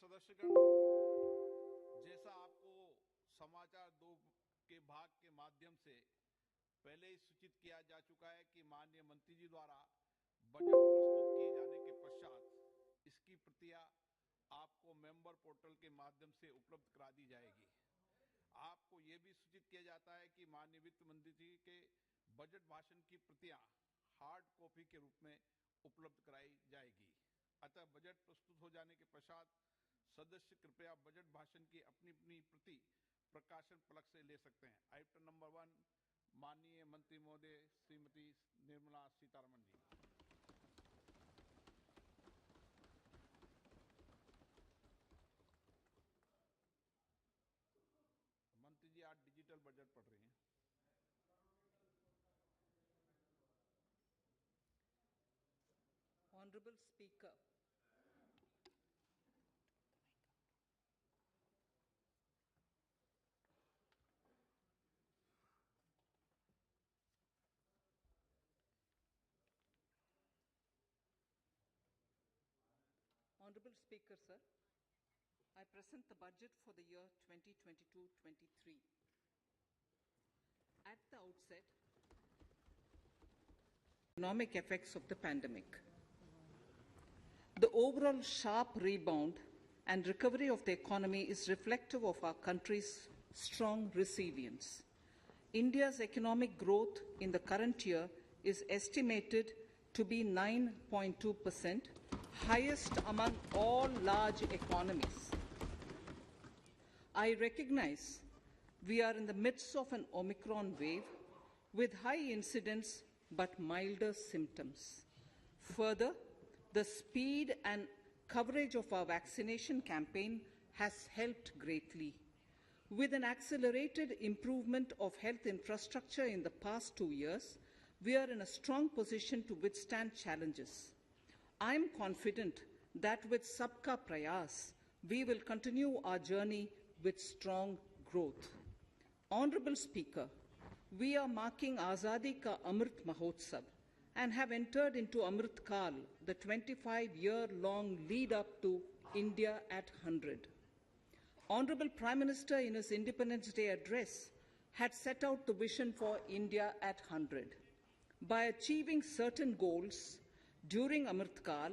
सदस्यगण, जैसा आपको समाचार 2 के भाग के माध्यम से पहले ही सूचित किया जा चुका है कि माननीय मंत्री जी द्वारा बजट प्रस्तुत किए जाने के पश्चात इसकी प्रतियां आपको मेंबर पोर्टल के माध्यम से उपलब्ध करा दी जाएगी। आपको ये भी सूचित किया जाता है कि माननीय वित्त मंत्री जी के बजट भाषण की प्रतियां हार्ड कॉपी के रूप में उपलब्ध कराई जाएगी। अतः बजट प्रस्तुत हो जाने के पश्चात सदस्य कृपया बजट भाषण की अपनी अपनी प्रति प्रकाशन फलक से ले सकते हैं। आइटम नंबर 1, माननीय मंत्री महोदय श्रीमती निर्मला सीतारमण जी। मंत्री जी आज डिजिटल बजट पढ़ रही हैं। Honorable Speaker, Honorable Speaker, sir, I present the budget for the year 2022-23. At the outset, economic effects of the pandemic. The overall sharp rebound and recovery of the economy is reflective of our country's strong resilience. India's economic growth in the current year is estimated to be 9.2%, highest among all large economies. I recognize we are in the midst of an Omicron wave with high incidence but milder symptoms. Further, the speed and coverage of our vaccination campaign has helped greatly. With an accelerated improvement of health infrastructure in the past 2 years, we are in a strong position to withstand challenges. I am confident that with Sabka Prayas, we will continue our journey with strong growth. Honorable Speaker, we are marking Azadi Ka Amrit Mahotsav and have entered into Amrit Kal, the 25-year-long lead-up to India at 100. Honorable Prime Minister, in his Independence Day address, had set out the vision for India at 100. By achieving certain goals during Amrit Kal,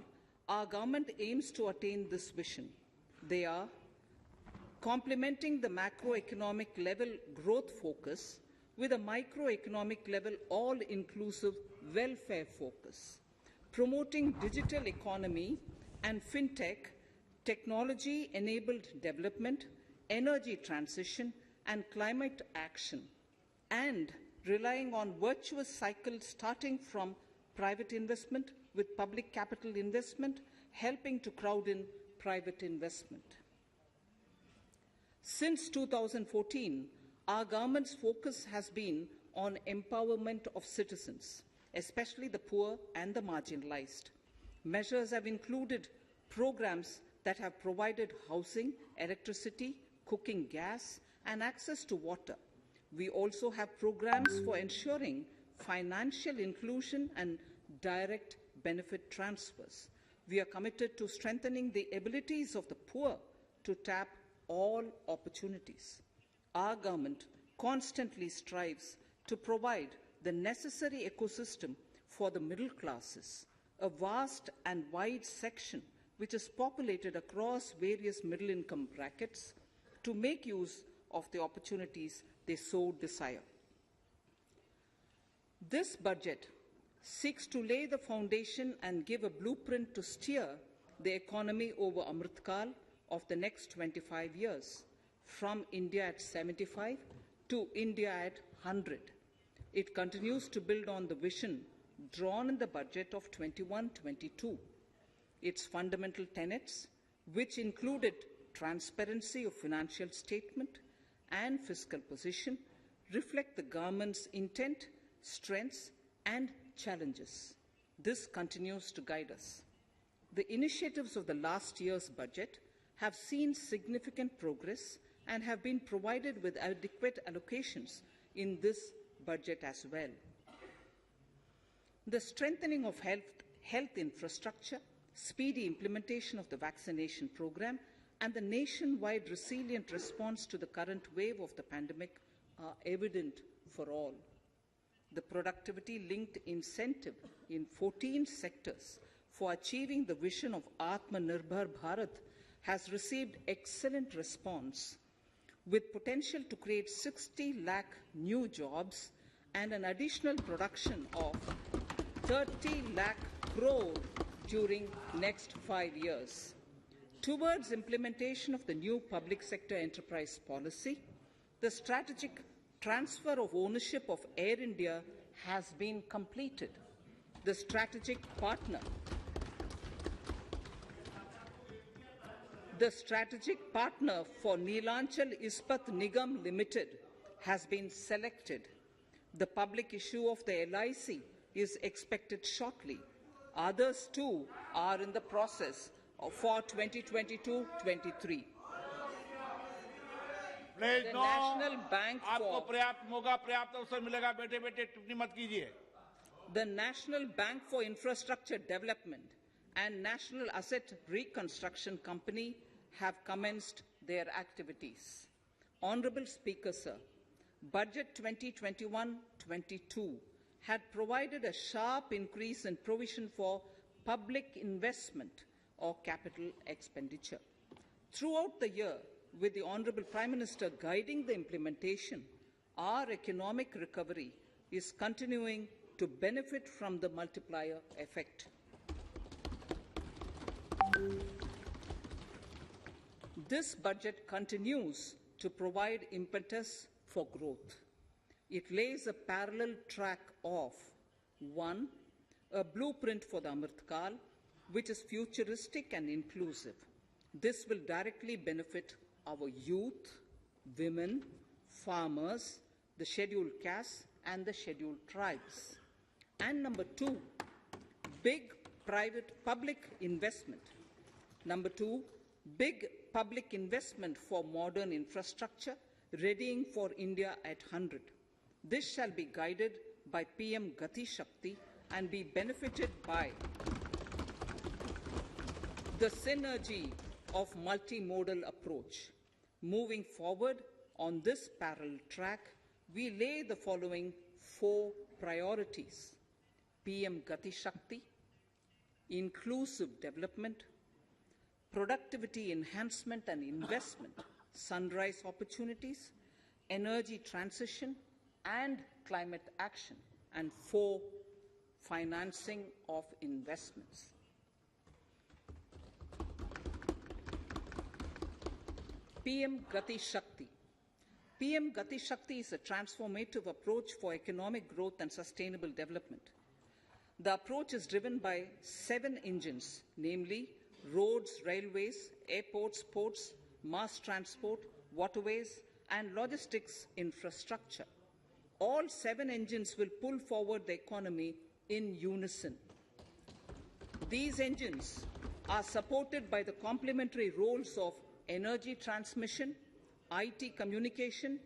our government aims to attain this vision. They are complementing the macroeconomic level growth focus with a microeconomic level all-inclusive welfare focus, promoting digital economy and fintech, technology-enabled development, energy transition, and climate action, and relying on virtuous cycles starting from private investment with public capital investment, helping to crowd in private investment. Since 2014, our government's focus has been on empowerment of citizens, especially the poor and the marginalized. Measures have included programs that have provided housing, electricity, cooking gas, and access to water. We also have programs for ensuring financial inclusion and direct benefit transfers. We are committed to strengthening the abilities of the poor to tap all opportunities. Our government constantly strives to provide the necessary ecosystem for the middle classes, a vast and wide section which is populated across various middle-income brackets, to make use of the opportunities they so desire. This budget seeks to lay the foundation and give a blueprint to steer the economy over Amrit Kal of the next 25 years, from India at 75 to India at 100. It continues to build on the vision drawn in the budget of 21-22. Its fundamental tenets, which included transparency of financial statement and fiscal position, reflect the government's intent, strengths, and challenges. This continues to guide us. The initiatives of the last year's budget have seen significant progress and have been provided with adequate allocations in this budget as well. The strengthening of health infrastructure, speedy implementation of the vaccination program, and the nationwide resilient response to the current wave of the pandemic are evident for all. The productivity-linked incentive in 14 sectors for achieving the vision of Atmanirbhar Bharat has received excellent response, with potential to create 60 lakh new jobs and an additional production of 30 lakh crore during next 5 years. Towards implementation of the new public sector enterprise policy, the strategic transfer of ownership of Air India has been completed. The strategic partner for Neelanchal Ispat Nigam Limited has been selected. The public issue of the LIC is expected shortly. Others too are in the process for 2022-23. The National Bank आपको पर्याप्त मौका पर्याप्त अवसर मिलेगा बेटे बेटे टिप्पणी मत कीजिए The National Bank for Infrastructure Development and National Asset Reconstruction Company have commenced their activities. Honourable Speaker, Sir, Budget 2021-22 had provided a sharp increase in provision for public investment or capital expenditure. Throughout the year, with the Honourable Prime Minister guiding the implementation, our economic recovery is continuing to benefit from the multiplier effect. This budget continues to provide impetus for growth. It lays a parallel track of 1. A blueprint for the Amrit Kal, which is futuristic and inclusive. This will directly benefit our youth, women, farmers, the scheduled castes, and the scheduled tribes. And number 2, big public investment. Number 2, big public investment for modern infrastructure, readying for India at 100. This shall be guided by PM Gati Shakti and be benefited by the synergy of multimodal approach. Moving forward on this parallel track, we lay the following 4 priorities: PM Gati Shakti, inclusive development, productivity enhancement and investment, sunrise opportunities, energy transition and climate action, and 4, financing of investments. PM Gati Shakti. PM Gati Shakti is a transformative approach for economic growth and sustainable development. The approach is driven by 7 engines, namely roads, railways, airports, ports, mass transport, waterways, and logistics infrastructure. All 7 engines will pull forward the economy in unison. These engines are supported by the complementary roles of energy transmission, IT communication,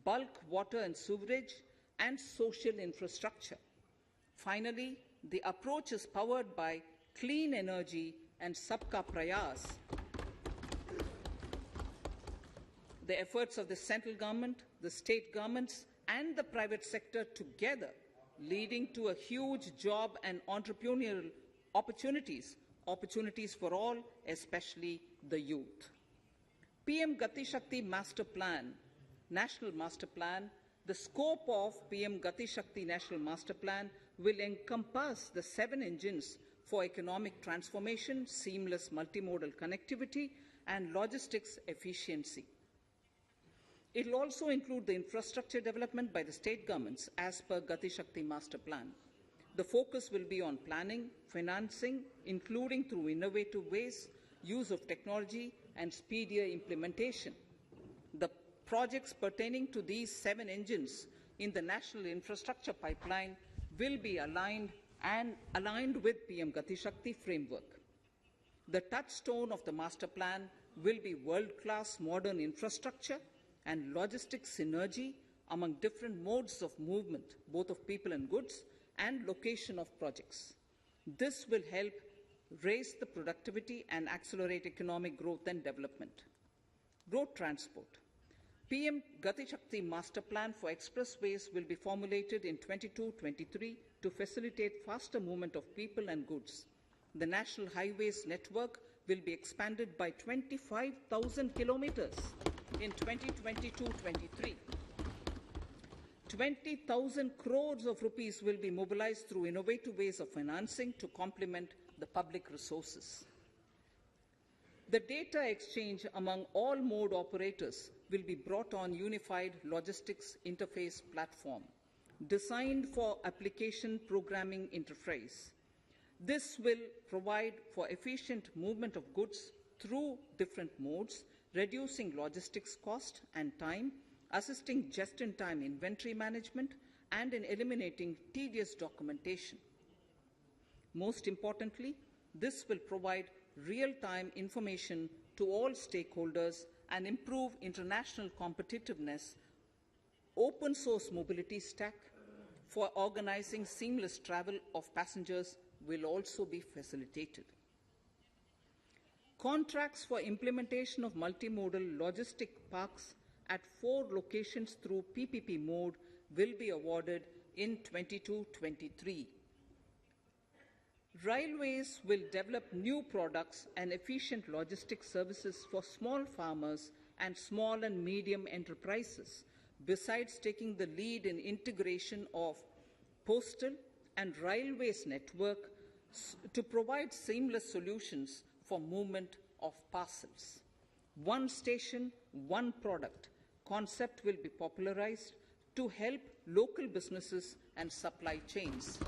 bulk water and sewerage, and social infrastructure. Finally, the approach is powered by clean energy and Sabka Prayas. The efforts of the central government, the state governments, and the private sector together, leading to a huge job and entrepreneurial opportunities for all, especially the youth. PM Gati Shakti Master Plan, National Master Plan. The scope of PM Gati Shakti National Master Plan will encompass the 7 engines for economic transformation, seamless multimodal connectivity, and logistics efficiency. It will also include the infrastructure development by the state governments as per Gati Shakti Master Plan. The focus will be on planning, financing, including through innovative ways, use of technology, and speedier implementation. The projects pertaining to these 7 engines in the national infrastructure pipeline will be aligned with PM Gati Shakti framework. The touchstone of the master plan will be world-class modern infrastructure and logistics synergy among different modes of movement, both of people and goods, and location of projects. This will help raise the productivity and accelerate economic growth and development. Road transport. PM Gati Shakti Master Plan for expressways will be formulated in 22-23 to facilitate faster movement of people and goods. The National Highways network will be expanded by 25,000 kilometers in 2022-23. 20,000 crores of rupees will be mobilized through innovative ways of financing to complement the public resources. The data exchange among all mode operators will be brought on unified logistics interface platform designed for application programming interface. This will provide for efficient movement of goods through different modes, reducing logistics cost and time, assisting just-in-time inventory management, and in eliminating tedious documentation. Most importantly, this will provide real-time information to all stakeholders and improve international competitiveness. Open source mobility stack for organizing seamless travel of passengers will also be facilitated. Contracts for implementation of multimodal logistic parks at 4 locations through PPP mode will be awarded in 22-23. Railways will develop new products and efficient logistics services for small farmers and small and medium enterprises, besides taking the lead in integration of postal and railways network to provide seamless solutions for movement of parcels. One station, one product concept will be popularized to help local businesses and supply chains.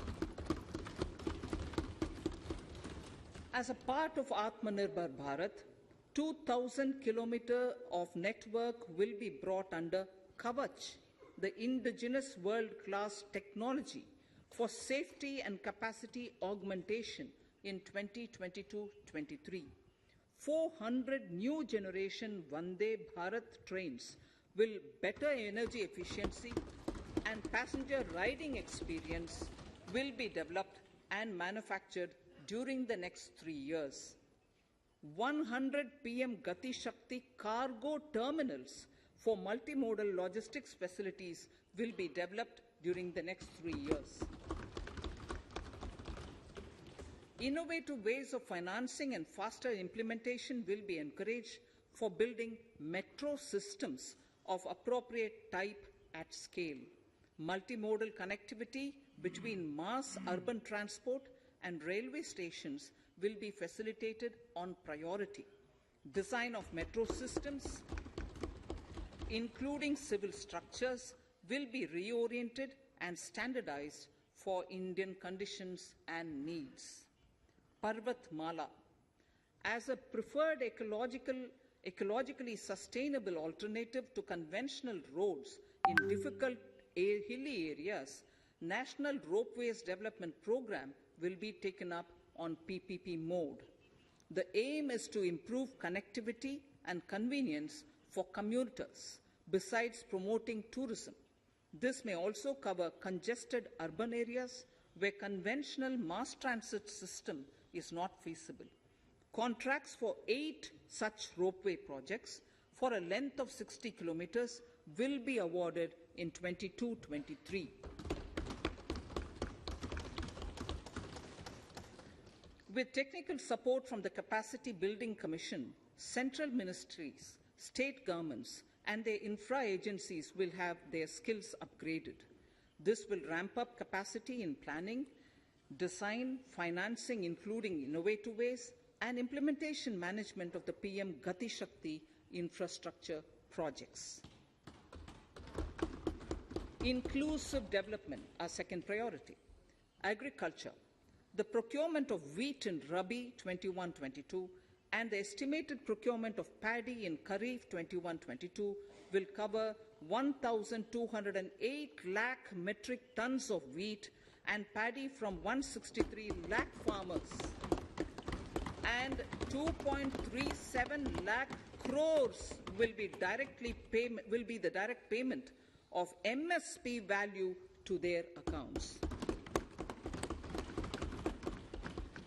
As a part of Atmanirbhar Bharat, 2,000 kilometers of network will be brought under Kavach, the indigenous world-class technology for safety and capacity augmentation in 2022-23. 400 new generation Vande Bharat trains will better energy efficiency and passenger riding experience will be developed and manufactured during the next 3 years. 100 PM Gati Shakti cargo terminals for multimodal logistics facilities will be developed during the next 3 years. Innovative ways of financing and faster implementation will be encouraged for building metro systems of appropriate type at scale. Multimodal connectivity between mass urban transport and railway stations will be facilitated on priority. Design of metro systems, including civil structures, will be reoriented and standardized for Indian conditions and needs. Parvat Mala, as a preferred ecologically sustainable alternative to conventional roads in difficult hilly areas, National Ropeways Development Program will be taken up on PPP mode. The aim is to improve connectivity and convenience for commuters, besides promoting tourism. This may also cover congested urban areas where conventional mass transit system is not feasible. Contracts for 8 such ropeway projects for a length of 60 kilometers will be awarded in 22-23. With technical support from the Capacity Building Commission, central ministries, state governments, and their infra agencies will have their skills upgraded. This will ramp up capacity in planning, design, financing, including innovative ways, and implementation management of the PM Gati Shakti infrastructure projects. Inclusive development, our second priority. Agriculture. The procurement of wheat in Rabi 21-22 and the estimated procurement of paddy in Kharif 21-22 will cover 1,208 lakh metric tons of wheat and paddy from 163 lakh farmers, and 2.37 lakh crores will be the direct payment of MSP value to their accounts.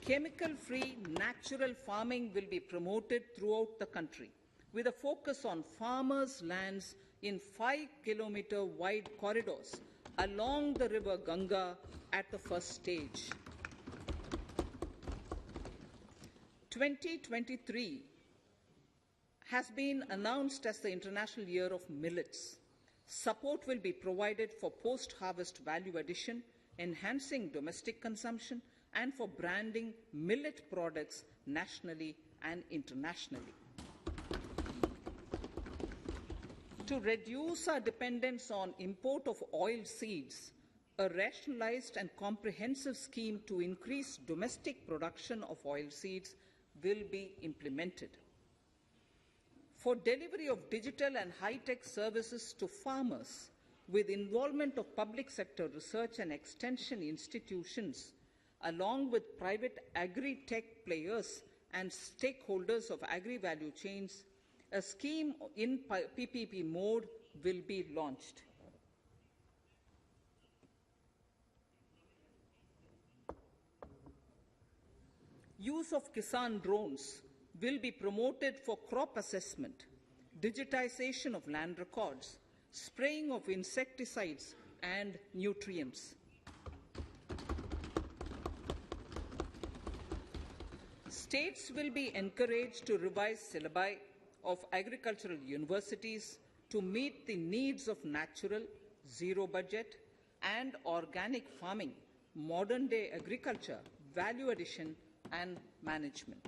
Chemical-free natural farming will be promoted throughout the country, with a focus on farmers' lands in 5-kilometer wide corridors along the river Ganga at the first stage. 2023 has been announced as the International Year of Millets. Support will be provided for post-harvest value addition, enhancing domestic consumption, and for branding millet products nationally and internationally. To reduce our dependence on import of oil seeds, a rationalized and comprehensive scheme to increase domestic production of oil seeds will be implemented. For delivery of digital and high-tech services to farmers, with involvement of public sector research and extension institutions, along with private agri-tech players and stakeholders of agri-value chains, a scheme in PPP mode will be launched. Use of Kisan drones will be promoted for crop assessment, digitization of land records, spraying of insecticides and nutrients. States will be encouraged to revise syllabi of agricultural universities to meet the needs of natural, zero budget, and organic farming, modern-day agriculture, value addition, and management.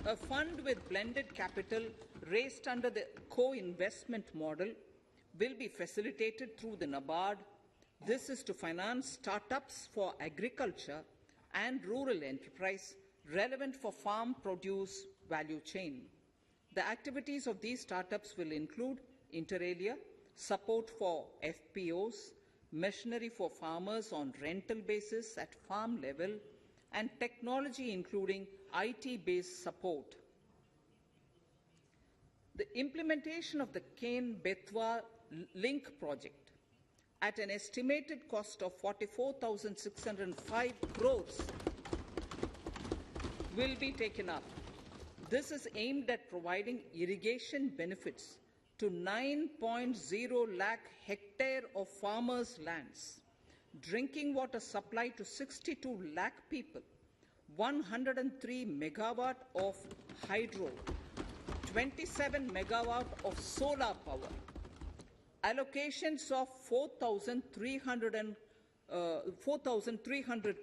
A fund with blended capital raised under the co-investment model will be facilitated through the NABARD. This is to finance startups for agriculture and rural enterprise relevant for farm produce value chain. The activities of these startups will include inter alia, support for FPOs, machinery for farmers on rental basis at farm level, and technology including IT-based support. The implementation of the Ken-Betwa link project at an estimated cost of 44,605 crores will be taken up. This is aimed at providing irrigation benefits to 9.0 lakh hectare of farmers' lands, drinking water supply to 62 lakh people, 103 megawatt of hydro, 27 megawatt of solar power, allocations of 4,300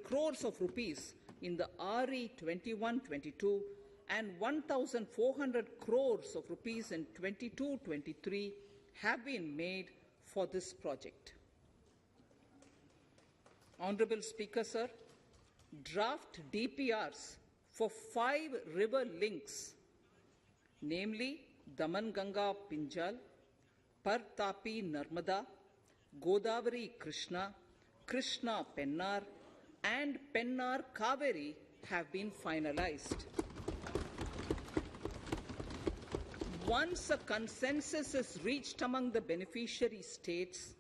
crores of rupees in the RE 21-22 and 1,400 crores of rupees in 22-23 have been made for this project. Honorable Speaker, sir, draft DPRs for 5 river links, namely Daman-Ganga Pinjal, Par-Tapi Narmada, Godavari Krishna, Krishna Pennar, and Pennar Kaveri have been finalized. Once a consensus is reached among the beneficiary states,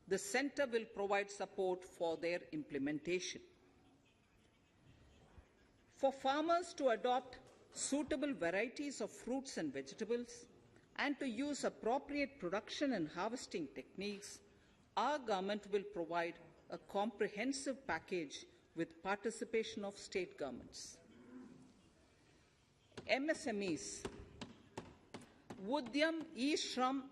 the Centre will provide support for their implementation. For farmers to adopt suitable varieties of fruits and vegetables and to use appropriate production and harvesting techniques, our government will provide a comprehensive package with participation of state governments. MSMEs, Udyam, eShram,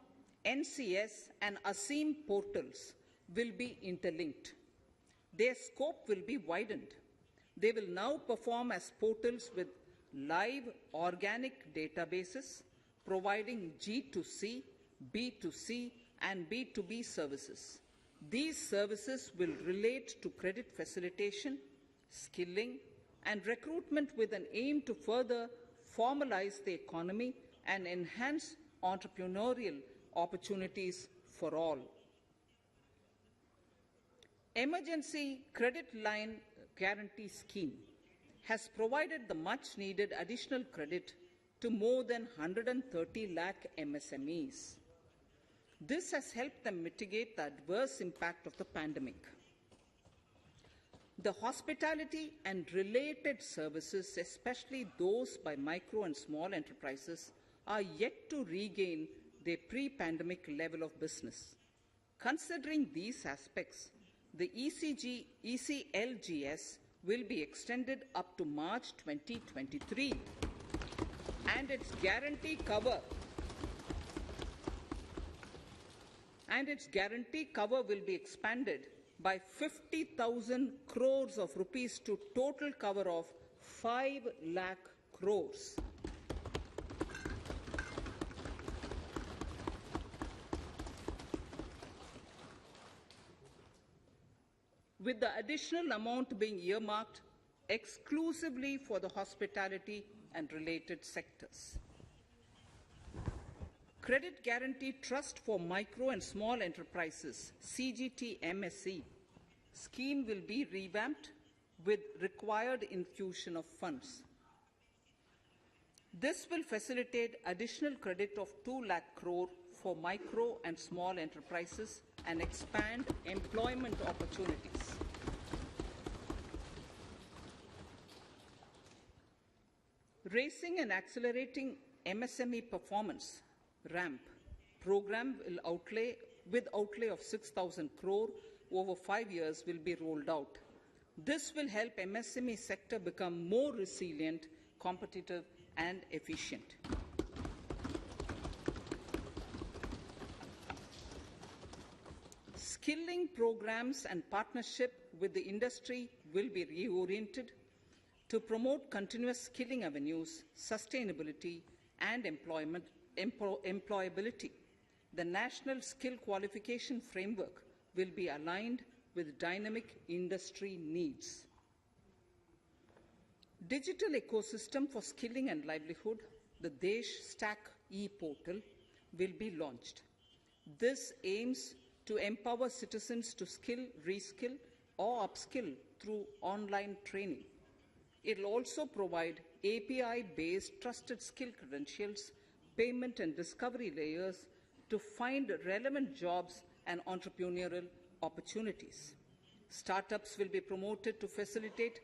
NCS and ASEEM portals will be interlinked. Their scope will be widened. They will now perform as portals with live organic databases, providing G2C, B2C, and B2B services. These services will relate to credit facilitation, skilling, and recruitment with an aim to further formalize the economy and enhance entrepreneurial opportunities for all. Emergency Credit Line Guarantee Scheme has provided the much-needed additional credit to more than 130 lakh MSMEs. This has helped them mitigate the adverse impact of the pandemic. The hospitality and related services, especially those by micro and small enterprises, are yet to regain their pre-pandemic level of business. Considering these aspects, the ECLGS will be extended up to March 2023, and its guarantee cover will be expanded by 50,000 crores of rupees to total cover of 5 lakh crores. With the additional amount being earmarked exclusively for the hospitality and related sectors. Credit Guarantee Trust for Micro and Small Enterprises, CGT-MSE, scheme will be revamped with required infusion of funds. This will facilitate additional credit of 2 lakh crore for micro and small enterprises and expand employment opportunities. Raising and accelerating MSME performance RAMP program with outlay of 6,000 crore over 5 years will be rolled out. This will help MSME sector become more resilient, competitive and efficient. Skilling programs and partnership with the industry will be reoriented to promote continuous skilling avenues, sustainability and employability. The National Skill Qualification Framework will be aligned with dynamic industry needs. Digital ecosystem for skilling and livelihood, the Desh Stack e-portal, will be launched. This aims to empower citizens to skill, reskill or upskill through online training. It will also provide API-based trusted skill credentials, payment and discovery layers to find relevant jobs and entrepreneurial opportunities. Startups will be promoted to facilitate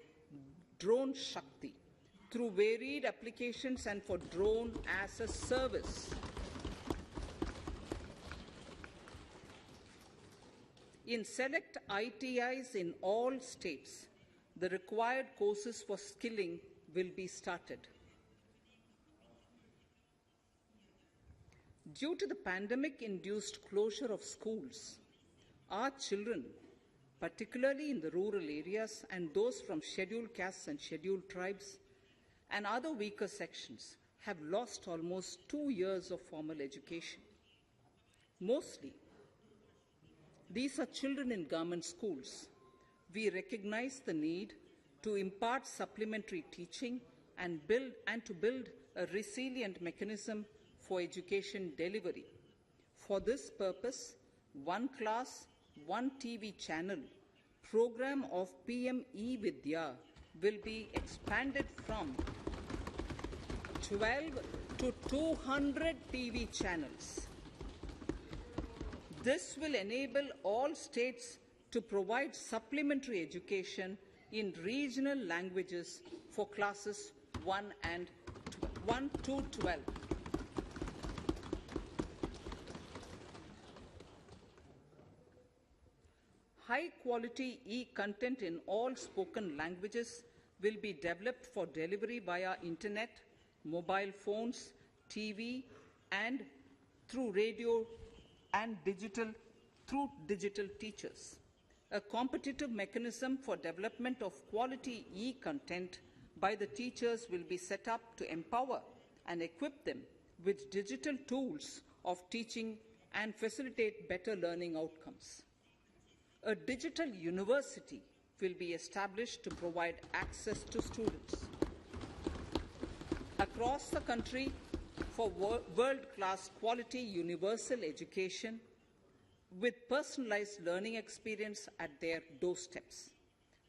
Drone Shakti through varied applications and for drone as a service. In select ITIs in all states, the required courses for skilling will be started. Due to the pandemic-induced closure of schools, our children, particularly in the rural areas and those from scheduled castes and scheduled tribes and other weaker sections, have lost almost 2 years of formal education. Mostly, these are children in government schools. We recognize the need to impart supplementary teaching and to build a resilient mechanism for education delivery. For this purpose, One Class, One TV channel program of PM E-Vidya will be expanded from 12 to 200 TV channels. This will enable all states to provide supplementary education in regional languages for classes 1 to 12. High-quality e-content in all spoken languages will be developed for delivery via internet, mobile phones, TV, and through radio and digital teachers. A competitive mechanism for development of quality e-content by the teachers will be set up to empower and equip them with digital tools of teaching and facilitate better learning outcomes. A digital university will be established to provide access to students across the country for world-class quality universal education with personalized learning experience at their doorsteps.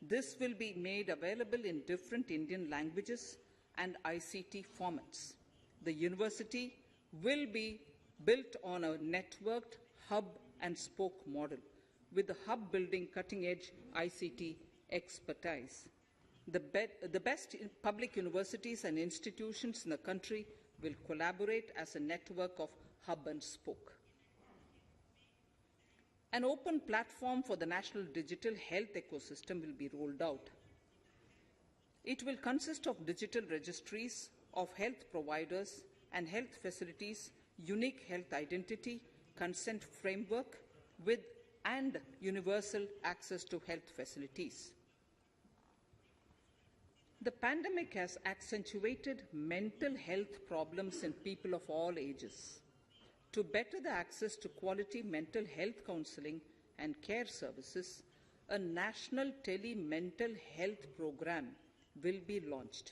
This will be made available in different Indian languages and ICT formats. The university will be built on a networked hub and spoke model, with the hub building cutting-edge ICT expertise. The best public universities and institutions in the country will collaborate as a network of hub and spoke. An open platform for the national digital health ecosystem will be rolled out. It will consist of digital registries of health providers and health facilities, unique health identity, consent framework, and universal access to health facilities. The pandemic has accentuated mental health problems in people of all ages. To better the access to quality mental health counseling and care services, a national tele-mental health program will be launched.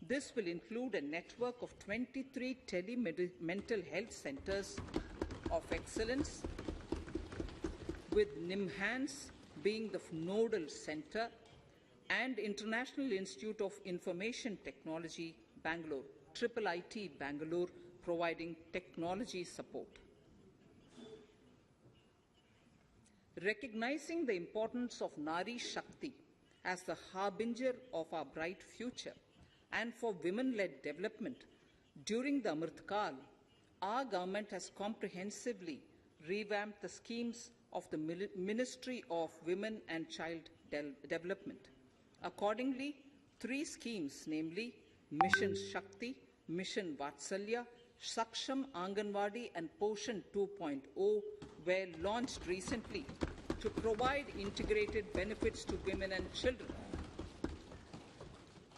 This will include a network of 23 tele-mental health centers of excellence, with NIMHANS being the nodal center, and International Institute of Information Technology, Bangalore, IIIT Bangalore, providing technology support. Recognizing the importance of Nari Shakti as the harbinger of our bright future and for women-led development, during the Amrit Kal, our government has comprehensively revamped the schemes of the Ministry of Women and Child Development. Accordingly, 3 schemes, namely Mission Shakti, Mission Vatsalya, Saksham Anganwadi and Poshan 2.0 were launched recently to provide integrated benefits to women and children.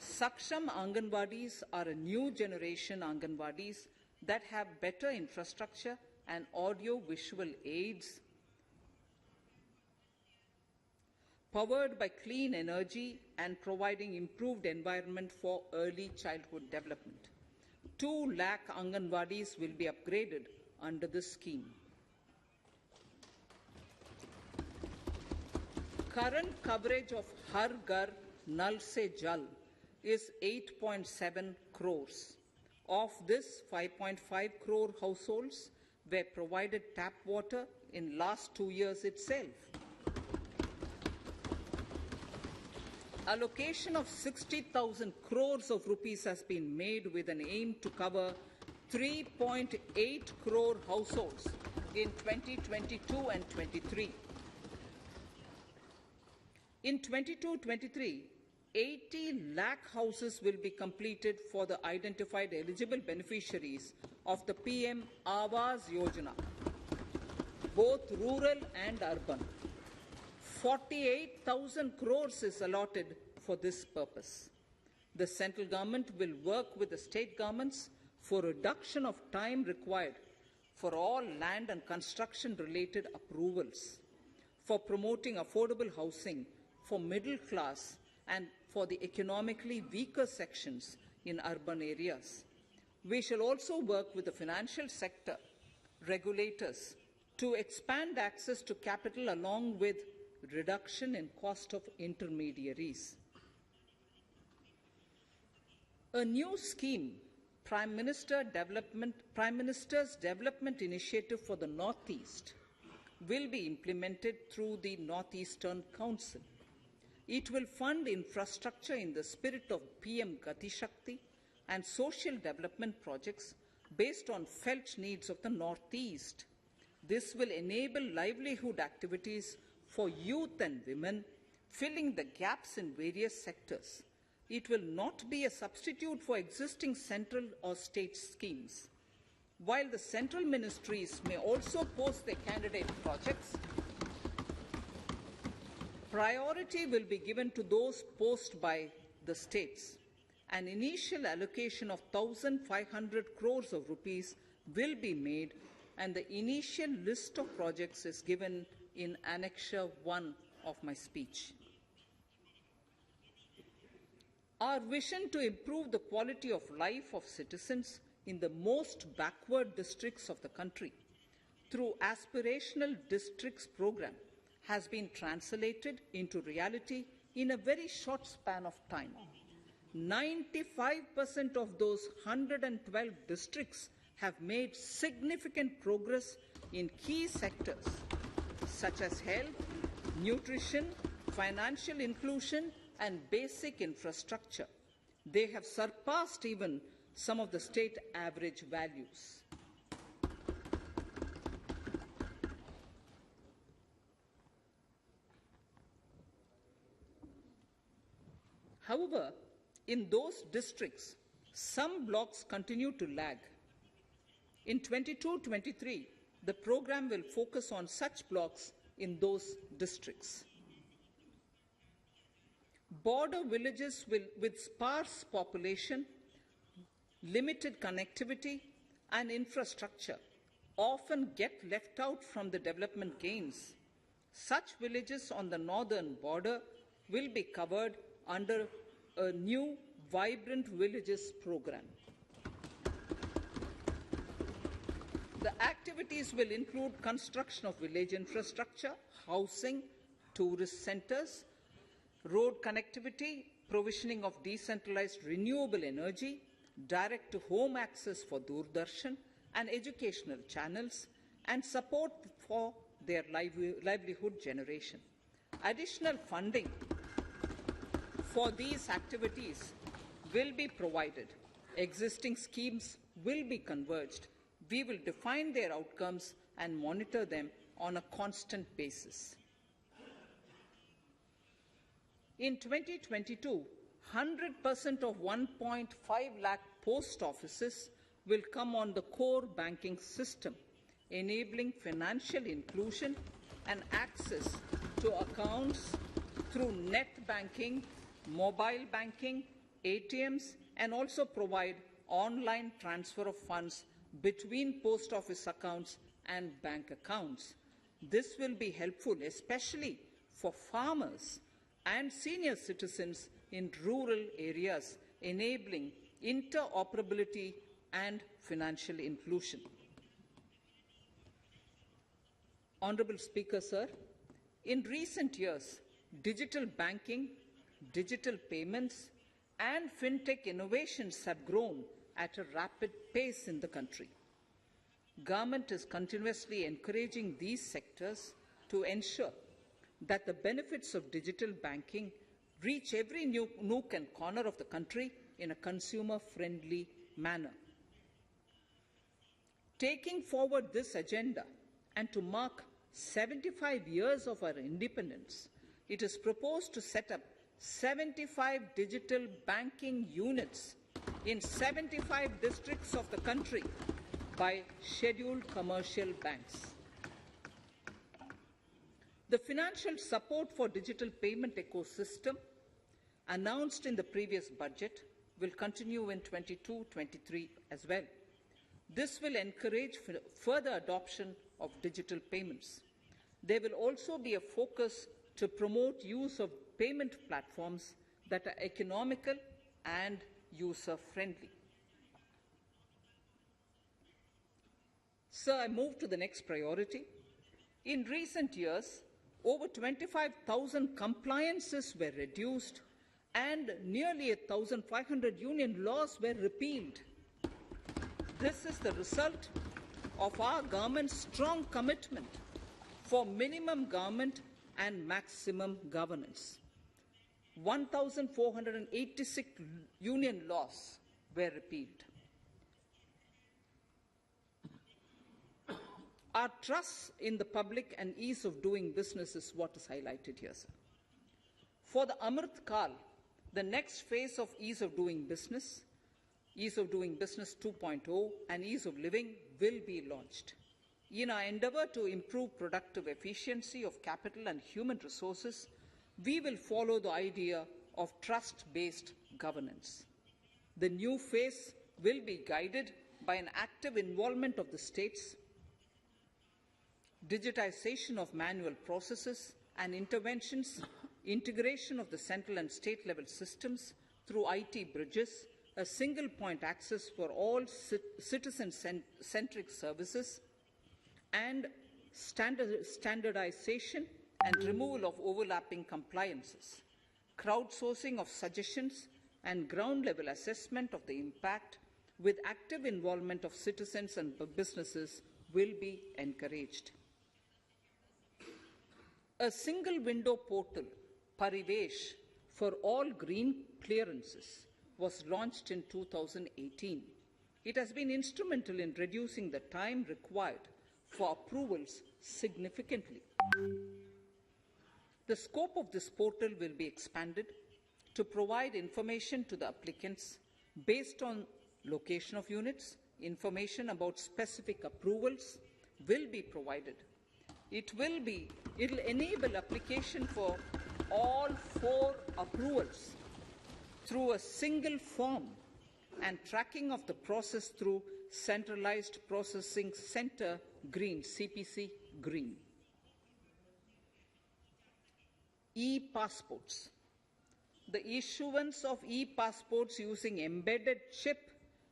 Saksham Anganwadis are a new generation Anganwadis that have better infrastructure and audio-visual aids, powered by clean energy and providing improved environment for early childhood development. 2 lakh Anganwadis will be upgraded under this scheme. Current coverage of Har Ghar Nal Se Jal is 8.7 crores. Of this, 5.5 crore households were provided tap water in last 2 years itself. Allocation of 60,000 crores of rupees has been made with an aim to cover 3.8 crore households in 2022 and 23. In 22-23, 80 lakh houses will be completed for the identified eligible beneficiaries of the PM Awas Yojana, both rural and urban. 48,000 crores is allotted for this purpose. The central government will work with the state governments for reduction of time required for all land and construction-related approvals, for promoting affordable housing for middle class and for the economically weaker sections in urban areas. We shall also work with the financial sector regulators to expand access to capital along with reduction in cost of intermediaries. A new scheme, Prime Minister's Development Initiative for the Northeast, will be implemented through the Northeastern Council. It will fund infrastructure in the spirit of PM Gati Shakti and social development projects based on felt needs of the Northeast. This will enable livelihood activities for youth and women, filling the gaps in various sectors. It will not be a substitute for existing central or state schemes. While the central ministries may also post their candidate projects, priority will be given to those posted by the states. An initial allocation of 1,500 crores of rupees will be made, and the initial list of projects is given in Annexure 1 of my speech. Our vision to improve the quality of life of citizens in the most backward districts of the country through Aspirational Districts program has been translated into reality in a very short span of time. 95% of those 112 districts have made significant progress in key sectors such as health, nutrition, financial inclusion and basic infrastructure. They have surpassed even some of the state average values. However, in those districts, some blocks continue to lag. In 22-23, the program will focus on such blocks in those districts. Border villages with sparse population, limited connectivity, and infrastructure often get left out from the development gains. Such villages on the northern border will be covered under a new Vibrant Villages program. The activities will include construction of village infrastructure, housing, tourist centers, road connectivity, provisioning of decentralized renewable energy, direct-to-home access for Doordarshan and educational channels, and support for their livelihood generation. Additional funding for these activities will be provided. Existing schemes will be converged. We will define their outcomes and monitor them on a constant basis. In 2022, 100% of 1.5 lakh post offices will come on the core banking system, enabling financial inclusion and access to accounts through net banking, mobile banking, ATMs, and also provide online transfer of funds between post office accounts and bank accounts. This will be helpful, especially for farmers and senior citizens in rural areas, enabling interoperability and financial inclusion. Honourable Speaker, sir, in recent years, digital banking, digital payments, and fintech innovations have grown at a rapid pace in the country. Government is continuously encouraging these sectors to ensure that the benefits of digital banking reach every nook and corner of the country in a consumer-friendly manner. Taking forward this agenda and to mark 75 years of our independence, it is proposed to set up 75 digital banking units in 75 districts of the country by scheduled commercial banks. The financial support for digital payment ecosystem announced in the previous budget will continue in 22-23 as well. This will encourage further adoption of digital payments. There will also be a focus to promote use of payment platforms that are economical and user-friendly. Sir, I move to the next priority. In recent years, over 25,000 compliances were reduced and nearly 1,500 union laws were repealed. This is the result of our government's strong commitment for minimum government and maximum governance. 1,486 union laws were repealed. Our trust in the public and ease of doing business is what is highlighted here, sir. For the Amrit Kal, the next phase of ease of doing business 2.0 and ease of living will be launched. In our endeavour to improve productive efficiency of capital and human resources, we will follow the idea of trust-based governance. The new phase will be guided by an active involvement of the states, digitization of manual processes and interventions, integration of the central and state level systems through IT bridges, a single point access for all citizen-centric services, and standardization and removal of overlapping compliances. Crowdsourcing of suggestions and ground-level assessment of the impact with active involvement of citizens and businesses will be encouraged. A single window portal Parivesh for all green clearances was launched in 2018. It has been instrumental in reducing the time required for approvals significantly. The scope of this portal will be expanded to provide information to the applicants based on location of units. Information about specific approvals will be provided. It will enable application for all 4 approvals through a single form and tracking of the process through Centralized Processing Center Green, CPC Green. E-passports. The issuance of e-passports using embedded chip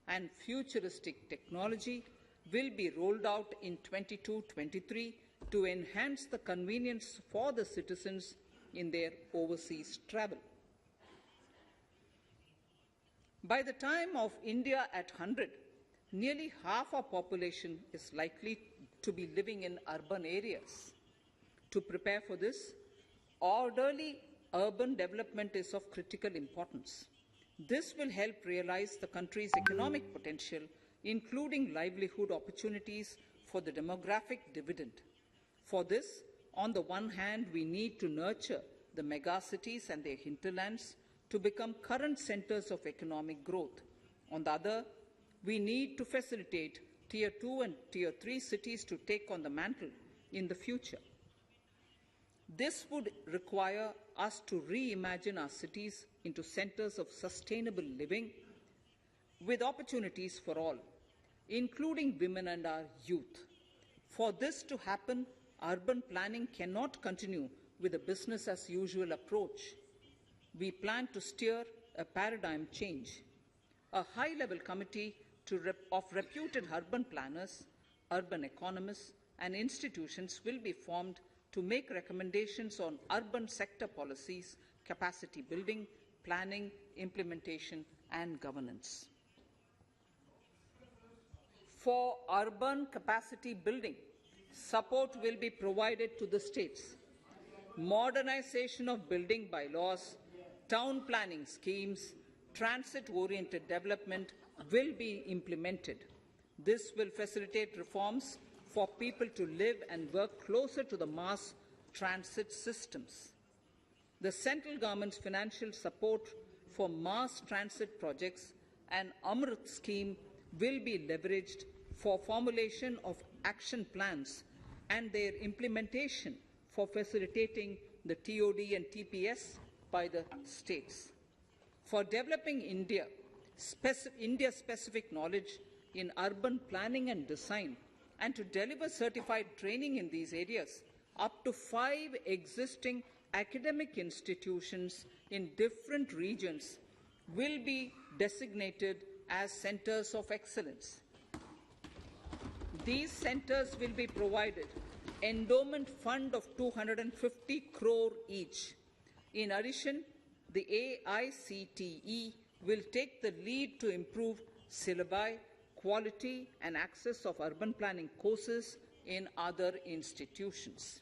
and futuristic technology will be rolled out in 22-23 to enhance the convenience for the citizens in their overseas travel. By the time of India at 100, nearly half our population is likely to be living in urban areas. To prepare for this, orderly urban development is of critical importance. This will help realize the country's economic potential, including livelihood opportunities for the demographic dividend. For this, on the one hand, we need to nurture the megacities and their hinterlands to become current centers of economic growth. On the other, we need to facilitate Tier 2 and Tier 3 cities to take on the mantle in the future. This would require us to reimagine our cities into centers of sustainable living with opportunities for all, including women and our youth. For this to happen, urban planning cannot continue with a business-as-usual approach. We plan to steer a paradigm change. A high-level committee of reputed urban planners, urban economists, and institutions will be formed to make recommendations on urban sector policies, capacity building, planning, implementation, and governance. For urban capacity building, support will be provided to the states. Modernization of building bylaws, town planning schemes, transit-oriented development will be implemented. This will facilitate reforms for people to live and work closer to the mass transit systems. The central government's financial support for mass transit projects and Amrit scheme will be leveraged for formulation of action plans and their implementation for facilitating the TOD and TPS by the states. For developing India-specific knowledge in urban planning and design, and to deliver certified training in these areas, up to 5 existing academic institutions in different regions will be designated as centers of excellence. These centers will be provided endowment fund of 250 crore each. In addition, the AICTE will take the lead to improve syllabi, quality and access of urban planning courses in other institutions.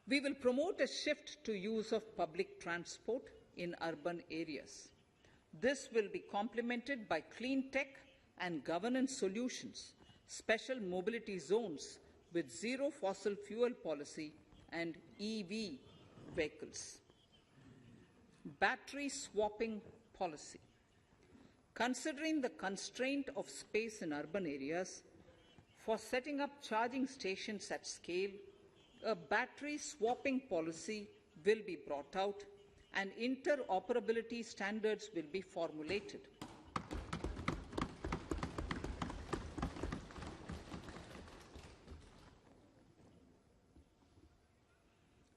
We will promote a shift to use of public transport in urban areas. This will be complemented by clean tech and governance solutions, special mobility zones with zero fossil fuel policy and EV vehicles. Battery swapping policy. Considering the constraint of space in urban areas, for setting up charging stations at scale, a battery swapping policy will be brought out and interoperability standards will be formulated.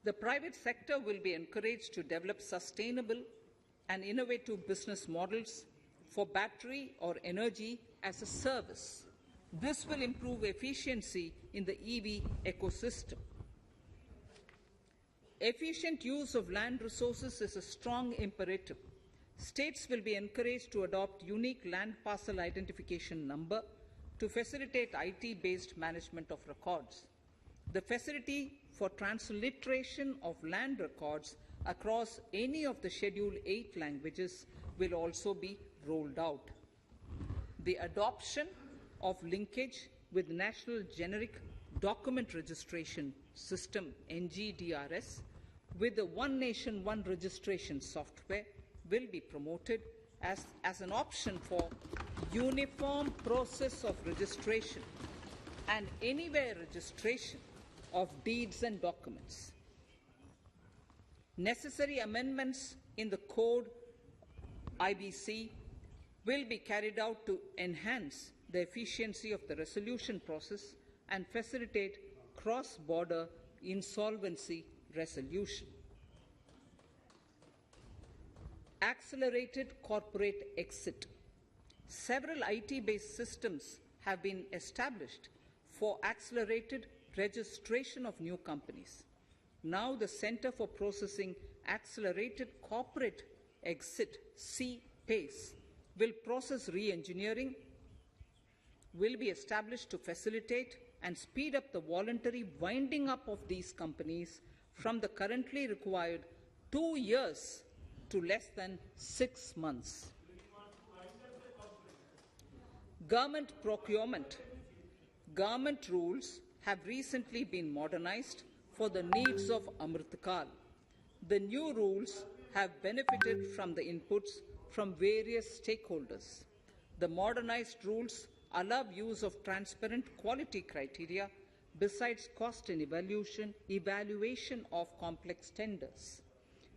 The private sector will be encouraged to develop sustainable and innovative business models for battery or energy as a service. This will improve efficiency in the EV ecosystem. Efficient use of land resources is a strong imperative. States will be encouraged to adopt unique land parcel identification number to facilitate IT-based management of records. The facility for transliteration of land records across any of the Schedule 8 languages will also be rolled out. The adoption of linkage with National Generic Document Registration System, NGDRS, with the One Nation, One Registration software will be promoted as an option for uniform process of registration and anywhere registration of deeds and documents. Necessary amendments in the code IBC will be carried out to enhance the efficiency of the resolution process and facilitate cross-border insolvency resolution. Accelerated corporate exit. Several IT-based systems have been established for accelerated registration of new companies. Now the Center for Processing Accelerated Corporate Exit, CPACE, will process re-engineering, will be established to facilitate and speed up the voluntary winding up of these companies from the currently required 2 years to less than 6 months. Government procurement. Government rules have recently been modernized for the needs of Amritkal. The new rules have benefited from the inputs from various stakeholders. The modernized rules allow use of transparent quality criteria besides cost and evaluation of complex tenders.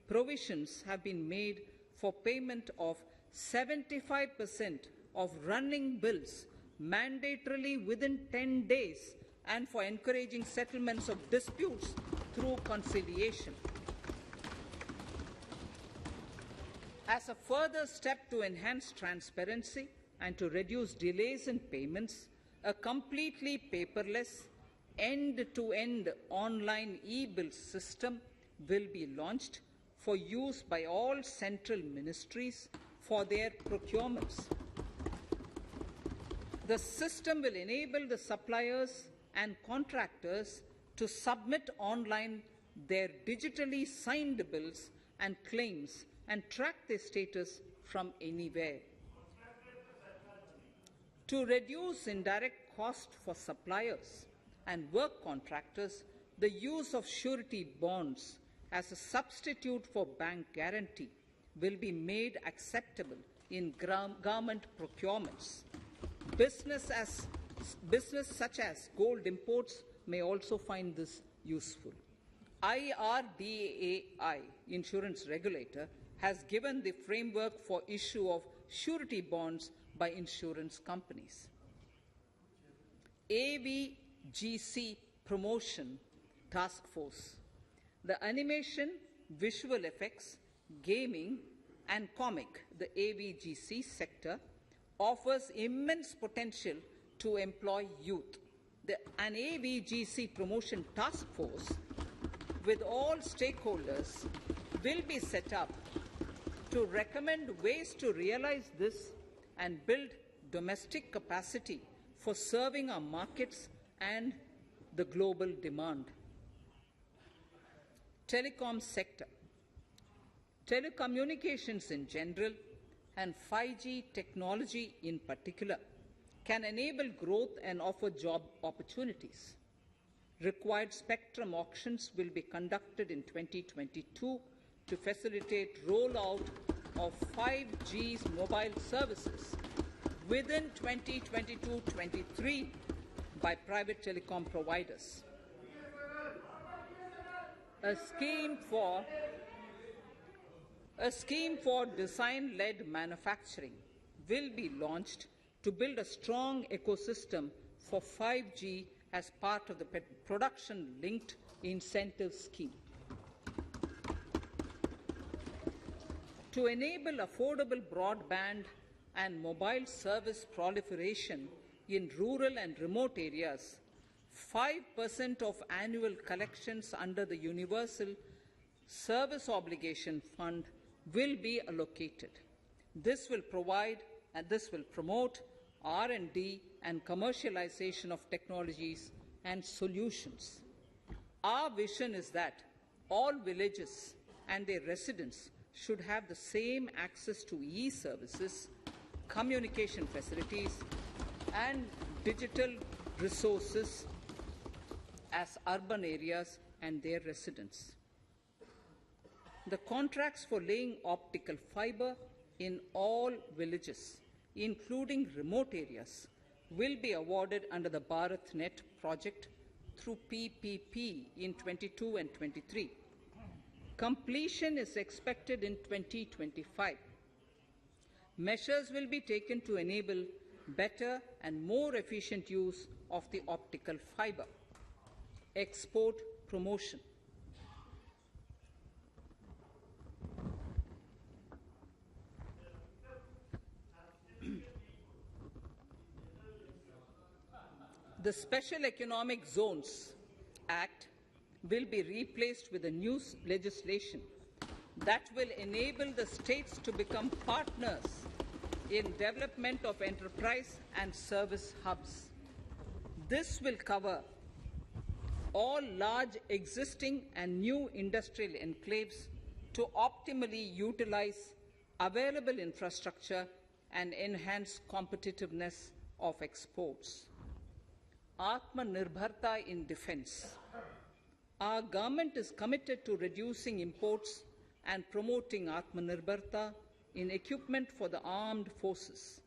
Provisions have been made for payment of 75% of running bills mandatorily within 10 days and for encouraging settlements of disputes through conciliation. As a further step to enhance transparency and to reduce delays in payments, a completely paperless, end-to-end online e-bill system will be launched for use by all central ministries for their procurements. The system will enable the suppliers and contractors to submit online their digitally signed bills and claims and track their status from anywhere. To reduce indirect cost for suppliers and work contractors, the use of surety bonds as a substitute for bank guarantee will be made acceptable in government procurements. Business such as gold imports may also find this useful. IRDAI, insurance regulator, has given the framework for issue of surety bonds by insurance companies. AVGC Promotion Task Force. The animation, visual effects, gaming and comic, the AVGC sector, offers immense potential to employ youth. An AVGC Promotion Task Force with all stakeholders will be set up to recommend ways to realize this and build domestic capacity for serving our markets and the global demand. Telecom sector. Telecommunications in general and 5G technology in particular can enable growth and offer job opportunities. Required spectrum auctions will be conducted in 2022 to facilitate rollout of 5G's mobile services within 2022-23 by private telecom providers. A scheme for design-led manufacturing will be launched to build a strong ecosystem for 5G as part of the production-linked incentive scheme. To enable affordable broadband and mobile service proliferation in rural and remote areas, 5% of annual collections under the Universal Service Obligation Fund will be allocated. This will promote R&D and commercialization of technologies and solutions. Our vision is that all villages and their residents should have the same access to e-services, communication facilities, and digital resources as urban areas and their residents. The contracts for laying optical fiber in all villages, including remote areas, will be awarded under the BharatNet project through PPP in 22 and 23. Completion is expected in 2025. Measures will be taken to enable better and more efficient use of the optical fiber. Export promotion. The Special Economic Zones Act will be replaced with a new legislation that will enable the states to become partners in development of enterprise and service hubs. This will cover all large existing and new industrial enclaves to optimally utilize available infrastructure and enhance competitiveness of exports. Atmanirbharta in defense. Our government is committed to reducing imports and promoting Atmanirbharta in equipment for the armed forces.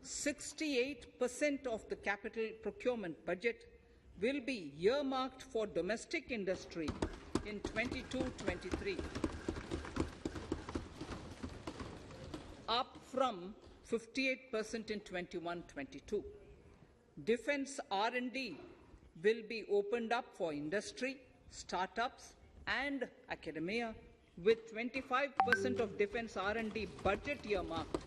68% of the capital procurement budget will be earmarked for domestic industry in 22-23, up from 58% in 21-22. Defense R&D will be opened up for industry, startups, and academia, with 25% of defense R&D budget earmarked.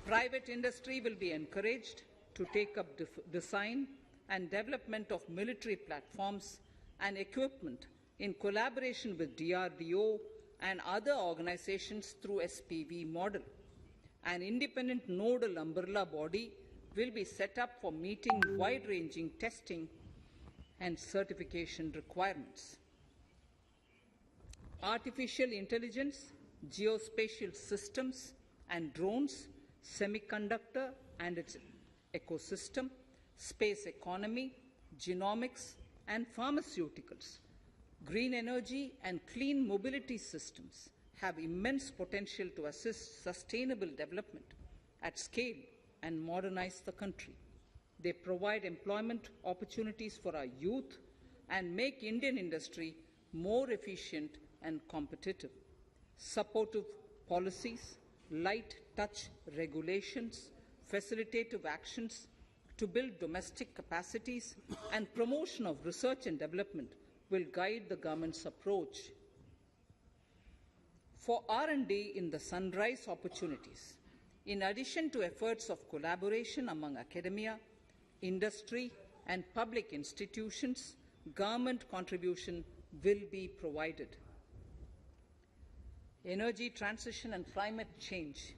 Private industry will be encouraged to take up design and development of military platforms and equipment in collaboration with DRDO and other organizations through SPV model. An independent nodal umbrella body will be set up for meeting wide-ranging testing and certification requirements. Artificial intelligence, geospatial systems and drones, semiconductor and its ecosystem, space economy, genomics and pharmaceuticals, green energy and clean mobility systems have immense potential to assist sustainable development at scale and modernize the country. They provide employment opportunities for our youth and make Indian industry more efficient and competitive. Supportive policies, light touch regulations, facilitative actions to build domestic capacities and promotion of research and development will guide the government's approach. For R&D in the sunrise opportunities, in addition to efforts of collaboration among academia, industry and public institutions, government contribution will be provided. Energy transition and climate change.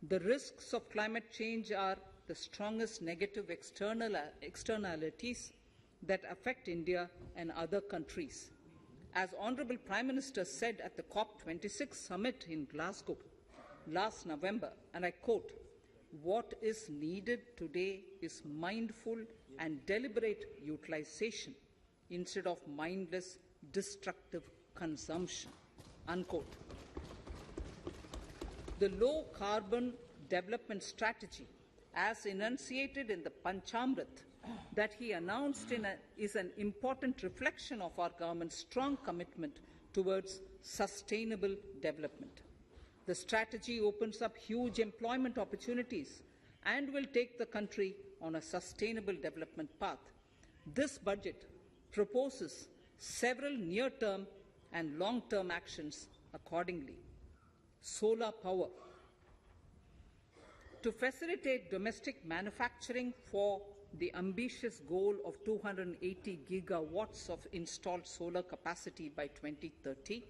The risks of climate change are the strongest negative externalities that affect India and other countries. As Honourable Prime Minister said at the COP26 summit in Glasgow last November, and I quote, "What is needed today is mindful and deliberate utilization instead of mindless, destructive consumption," unquote. The low-carbon development strategy, as enunciated in the Panchamrit that he announced is an important reflection of our government's strong commitment towards sustainable development. The strategy opens up huge employment opportunities and will take the country on a sustainable development path. This budget proposes several near-term and long-term actions accordingly. Solar power. To facilitate domestic manufacturing for the ambitious goal of 280 gigawatts of installed solar capacity by 2030,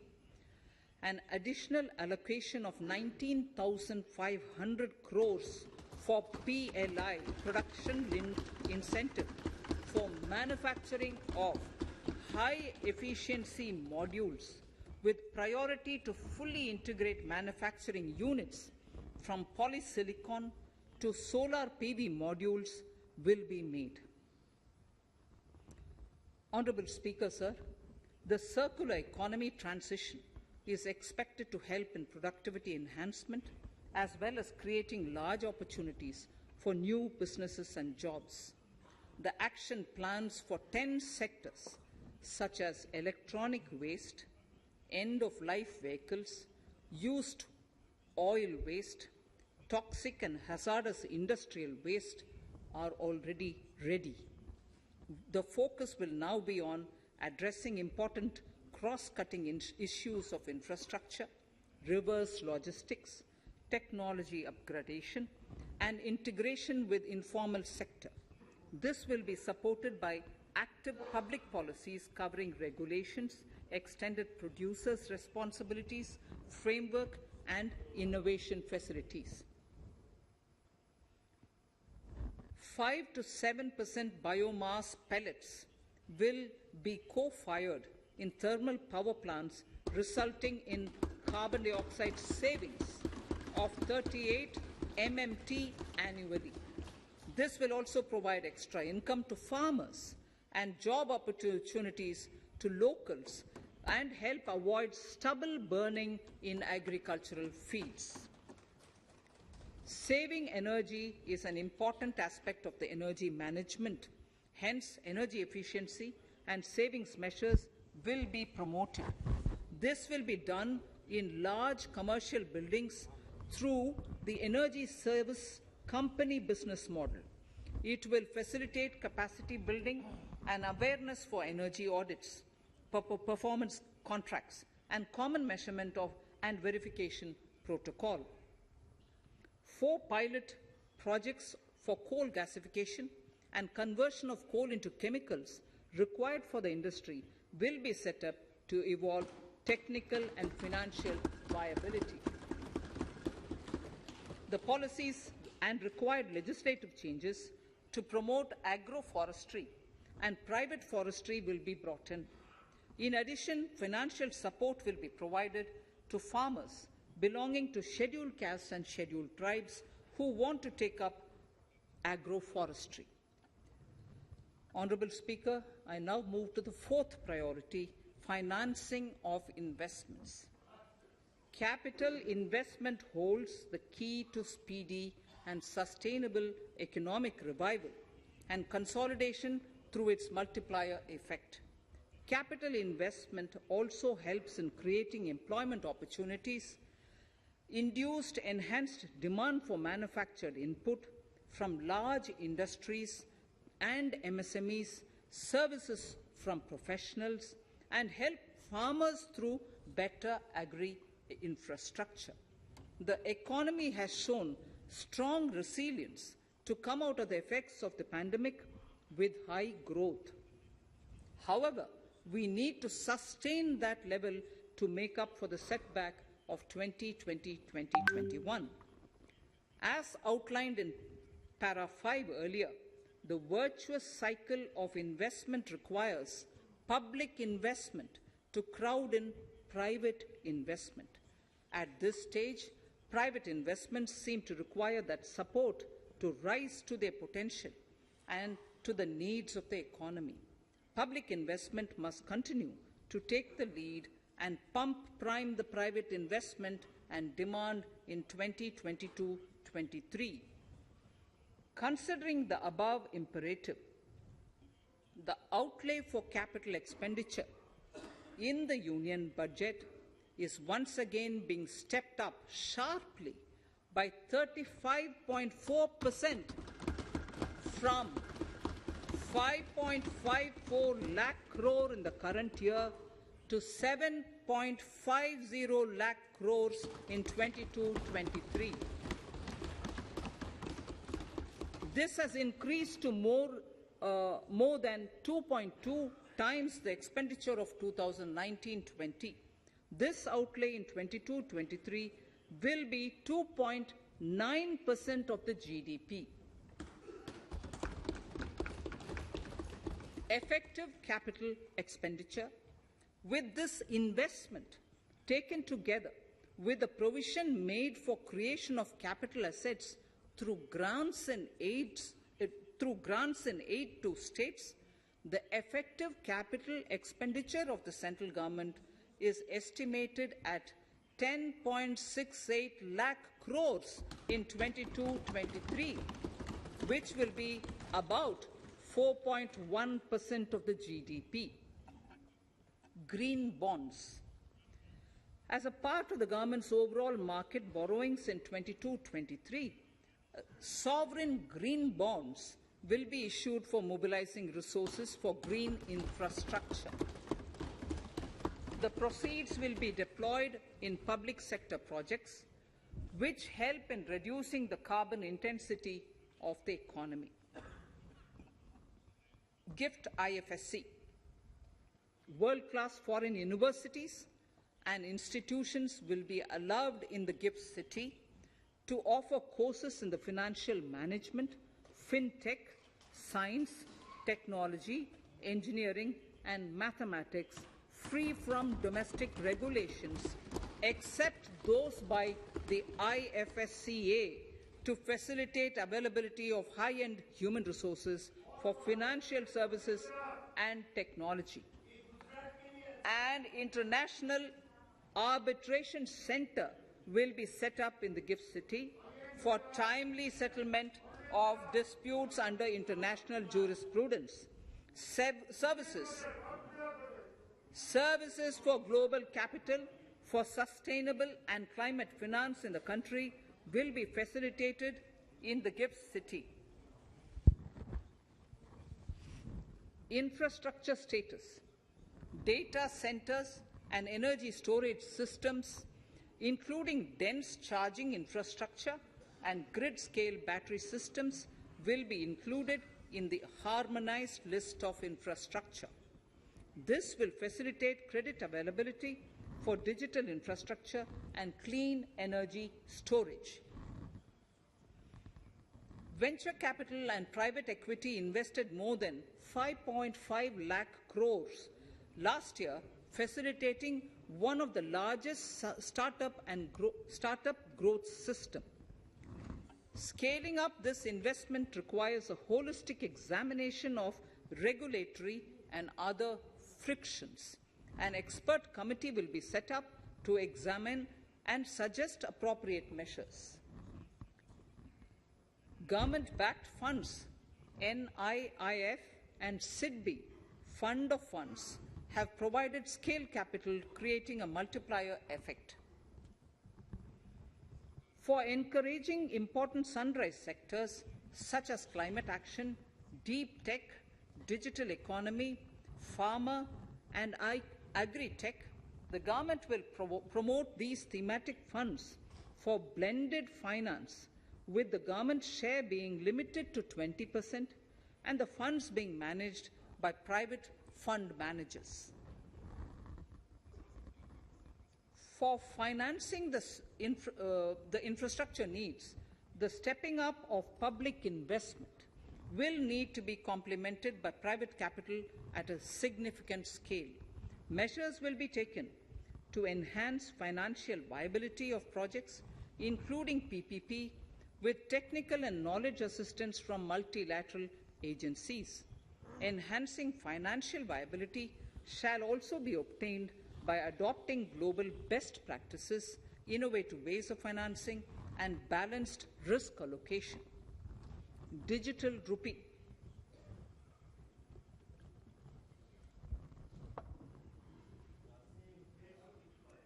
an additional allocation of 19,500 crores for PLI, production-linked incentive, for manufacturing of high-efficiency modules with priority to fully integrate manufacturing units from polysilicon to solar PV modules will be made. Honourable Speaker, sir, the circular economy transition is expected to help in productivity enhancement as well as creating large opportunities for new businesses and jobs. The action plans for 10 sectors such as electronic waste, end-of-life vehicles, used oil waste, toxic and hazardous industrial waste are already ready. The focus will now be on addressing important cross-cutting issues of infrastructure, reverse logistics, technology upgradation, and integration with informal sector. This will be supported by active public policies covering regulations, extended producers' responsibilities, framework, and innovation facilities. 5 to 7% biomass pellets will be co-fired in thermal power plants, resulting in carbon dioxide savings of 38 MMT annually. This will also provide extra income to farmers and job opportunities to locals and help avoid stubble burning in agricultural fields. Saving energy is an important aspect of the energy management. Hence, energy efficiency and savings measures will be promoted. This will be done in large commercial buildings through the energy service company business model. It will facilitate capacity building and awareness for energy audits, performance contracts, and common measurement of and verification protocol. 4 pilot projects for coal gasification and conversion of coal into chemicals required for the industry will be set up to evolve technical and financial viability. The policies and required legislative changes to promote agroforestry and private forestry will be brought in. In addition, financial support will be provided to farmers belonging to scheduled castes and scheduled tribes who want to take up agroforestry. Honourable Speaker, I now move to the 4th priority, financing of investments. Capital investment holds the key to speedy and sustainable economic revival and consolidation through its multiplier effect. Capital investment also helps in creating employment opportunities, induced enhanced demand for manufactured input from large industries and MSMEs, services from professionals, and help farmers through better agri-infrastructure. The economy has shown strong resilience to come out of the effects of the pandemic with high growth. However, we need to sustain that level to make up for the setback of 2020-2021. As outlined in para 5 earlier, the virtuous cycle of investment requires public investment to crowd in private investment. At this stage, private investments seem to require that support to rise to their potential and to the needs of the economy. Public investment must continue to take the lead and prime the private investment and demand in 2022-23. Considering the above imperative, the outlay for capital expenditure in the Union budget is once again being stepped up sharply by 35.4% from 5.54 lakh crore in the current year to 7.50 lakh crores in 22-23. This has increased to more than 2.2 times the expenditure of 2019-20. This outlay in 22-23 will be 2.9% of the GDP. effective capital expenditure. With this investment taken together with the provision made for creation of capital assets through grants and aid to states, the effective capital expenditure of the central government is estimated at 10.68 lakh crores in 22-23, which will be about 4.1% of the GDP. Green bonds. As a part of the government's overall market borrowings in 22-23, sovereign green bonds will be issued for mobilizing resources for green infrastructure. The proceeds will be deployed in public sector projects which help in reducing the carbon intensity of the economy. Gift IFSC. World-class foreign universities and institutions will be allowed in the gift city to offer courses in the financial management, fintech, science, technology, engineering, and mathematics free from domestic regulations, except those by the IFSCA, to facilitate availability of high-end human resources for financial services and technology. An international arbitration center will be set up in the gift city for timely settlement of disputes under international jurisprudence. Services for global capital for sustainable and climate finance in the country will be facilitated in the gift city. Infrastructure status. Data centers and energy storage systems, including dense charging infrastructure and grid-scale battery systems, will be included in the harmonized list of infrastructure. This will facilitate credit availability for digital infrastructure and clean energy storage. Venture capital and private equity invested more than 5.5 lakh crores last year, facilitating one of the largest startup growth system. Scaling up this investment requires a holistic examination of regulatory and other frictions. An expert committee will be set up to examine and suggest appropriate measures. Government-backed funds, NIIF and SIDBI, Fund of Funds, have provided scale capital, creating a multiplier effect. For encouraging important sunrise sectors such as climate action, deep tech, digital economy, pharma, and agri-tech, the government will promote these thematic funds for blended finance, with the government share being limited to 20% and the funds being managed by private fund managers. For financing the infrastructure needs, the stepping up of public investment will need to be complemented by private capital at a significant scale. Measures will be taken to enhance financial viability of projects, including PPP, with technical and knowledge assistance from multilateral agencies. Enhancing financial viability shall also be obtained by adopting global best practices, innovative ways of financing, and balanced risk allocation. Digital rupee.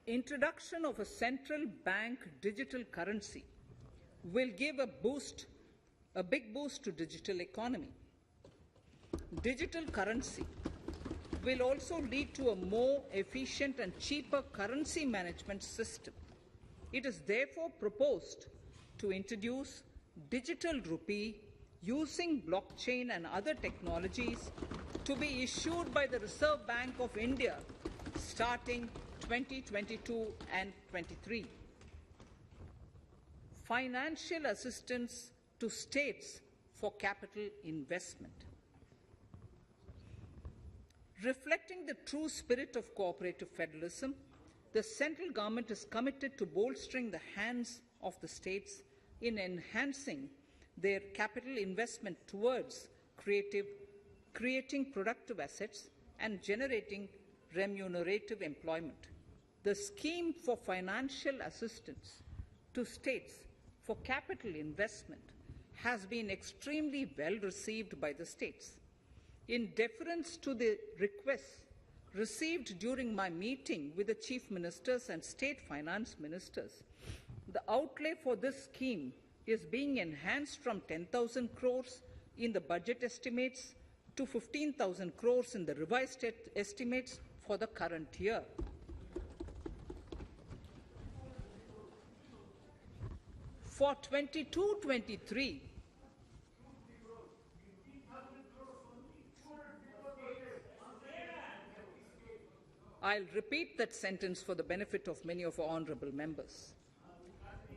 Introduction of a central bank digital currency will give a big boost to digital economy. Digital currency will also lead to a more efficient and cheaper currency management system. It is therefore proposed to introduce digital rupee using blockchain and other technologies to be issued by the Reserve Bank of India starting 2022 and 23. Financial assistance to states for capital investment. Reflecting the true spirit of cooperative federalism, the central government is committed to bolstering the hands of the states in enhancing their capital investment towards creating productive assets and generating remunerative employment. The scheme for financial assistance to states for capital investment has been extremely well received by the states. In deference to the requests received during my meeting with the chief ministers and state finance ministers, the outlay for this scheme is being enhanced from 10,000 crores in the budget estimates to 15,000 crores in the revised estimates for the current year. For 22-23, I'll repeat that sentence for the benefit of many of our honourable members.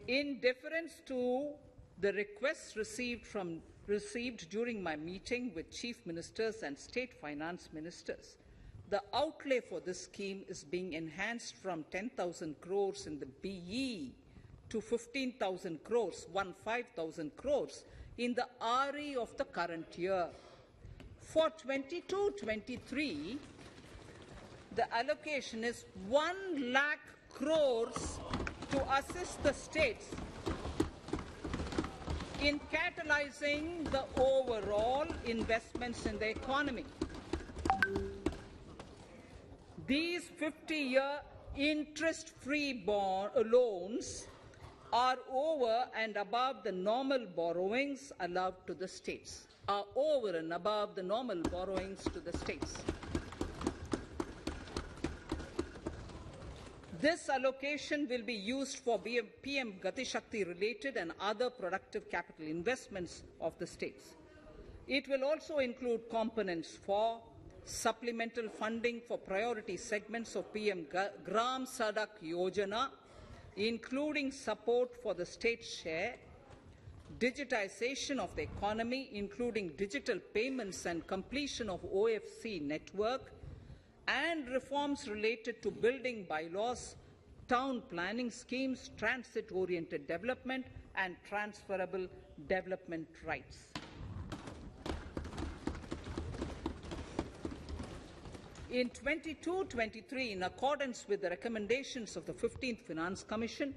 In deference to the requests received during my meeting with chief ministers and state finance ministers, the outlay for this scheme is being enhanced from 10,000 crores in the BE to 15,000 crores, 15,000 crores in the RE of the current year. For 22-23, the allocation is 1 lakh crores to assist the states in catalyzing the overall investments in the economy. These 50-year interest-free loans are over and above the normal borrowings allowed to the states, This allocation will be used for PM Gati Shakti related and other productive capital investments of the states. It will also include components for supplemental funding for priority segments of PM Gram Sadak Yojana, including support for the state share, digitization of the economy, including digital payments and completion of OFC network, and reforms related to building bylaws, town planning schemes, transit-oriented development, and transferable development rights. In 22-23, in accordance with the recommendations of the 15th Finance Commission,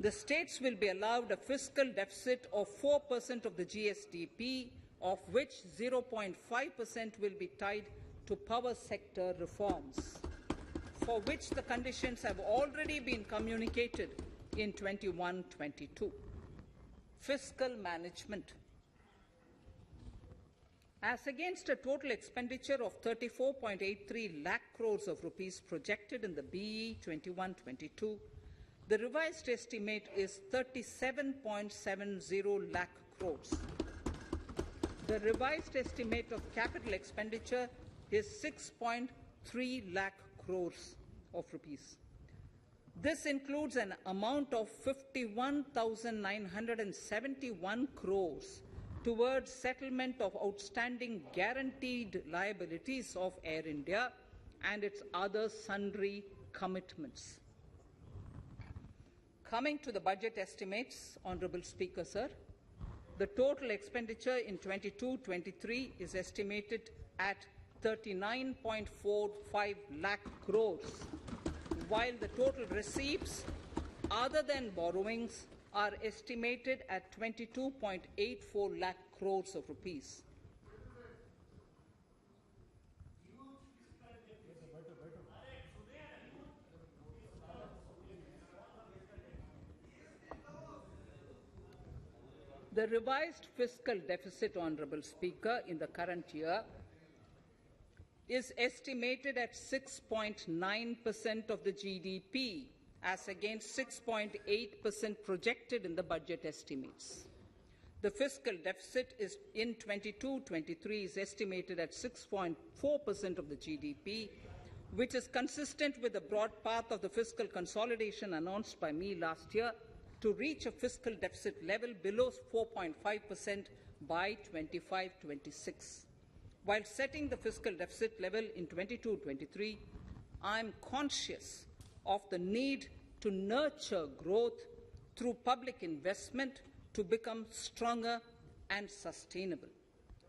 the states will be allowed a fiscal deficit of 4% of the GSDP, of which 0.5% will be tied to power sector reforms, for which the conditions have already been communicated in 21-22. Fiscal management. As against a total expenditure of 34.83 lakh crores of rupees projected in the BE 21-22, the revised estimate is 37.70 lakh crores. The revised estimate of capital expenditure is 6.3 lakh crores of rupees. This includes an amount of 51,971 crores towards settlement of outstanding guaranteed liabilities of Air India and its other sundry commitments. Coming to the budget estimates, Honourable Speaker, sir, the total expenditure in 22-23 is estimated at 39.45 lakh crores, while the total receipts other than borrowings are estimated at 22.84 lakh crores of rupees. The revised fiscal deficit, Honourable Speaker, in the current year is estimated at 6.9% of the GDP, as against 6.8% projected in the budget estimates. The fiscal deficit is in 22-23 is estimated at 6.4% of the GDP, which is consistent with the broad path of the fiscal consolidation announced by me last year to reach a fiscal deficit level below 4.5% by 25-26. While setting the fiscal deficit level in 22-23, I am conscious of the need to nurture growth through public investment to become stronger and sustainable.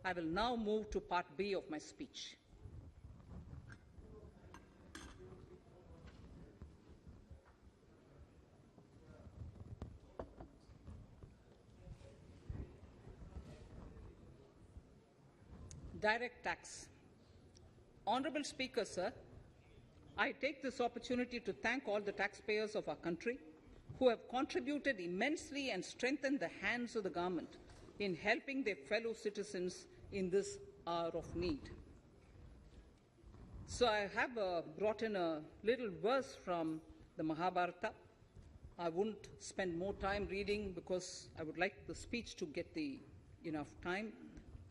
I will now move to Part B of my speech. Direct tax. Honourable Speaker, sir, I take this opportunity to thank all the taxpayers of our country who have contributed immensely and strengthened the hands of the government in helping their fellow citizens in this hour of need. So I have brought in a little verse from the Mahabharata. I won't spend more time reading because I would like the speech to get enough time.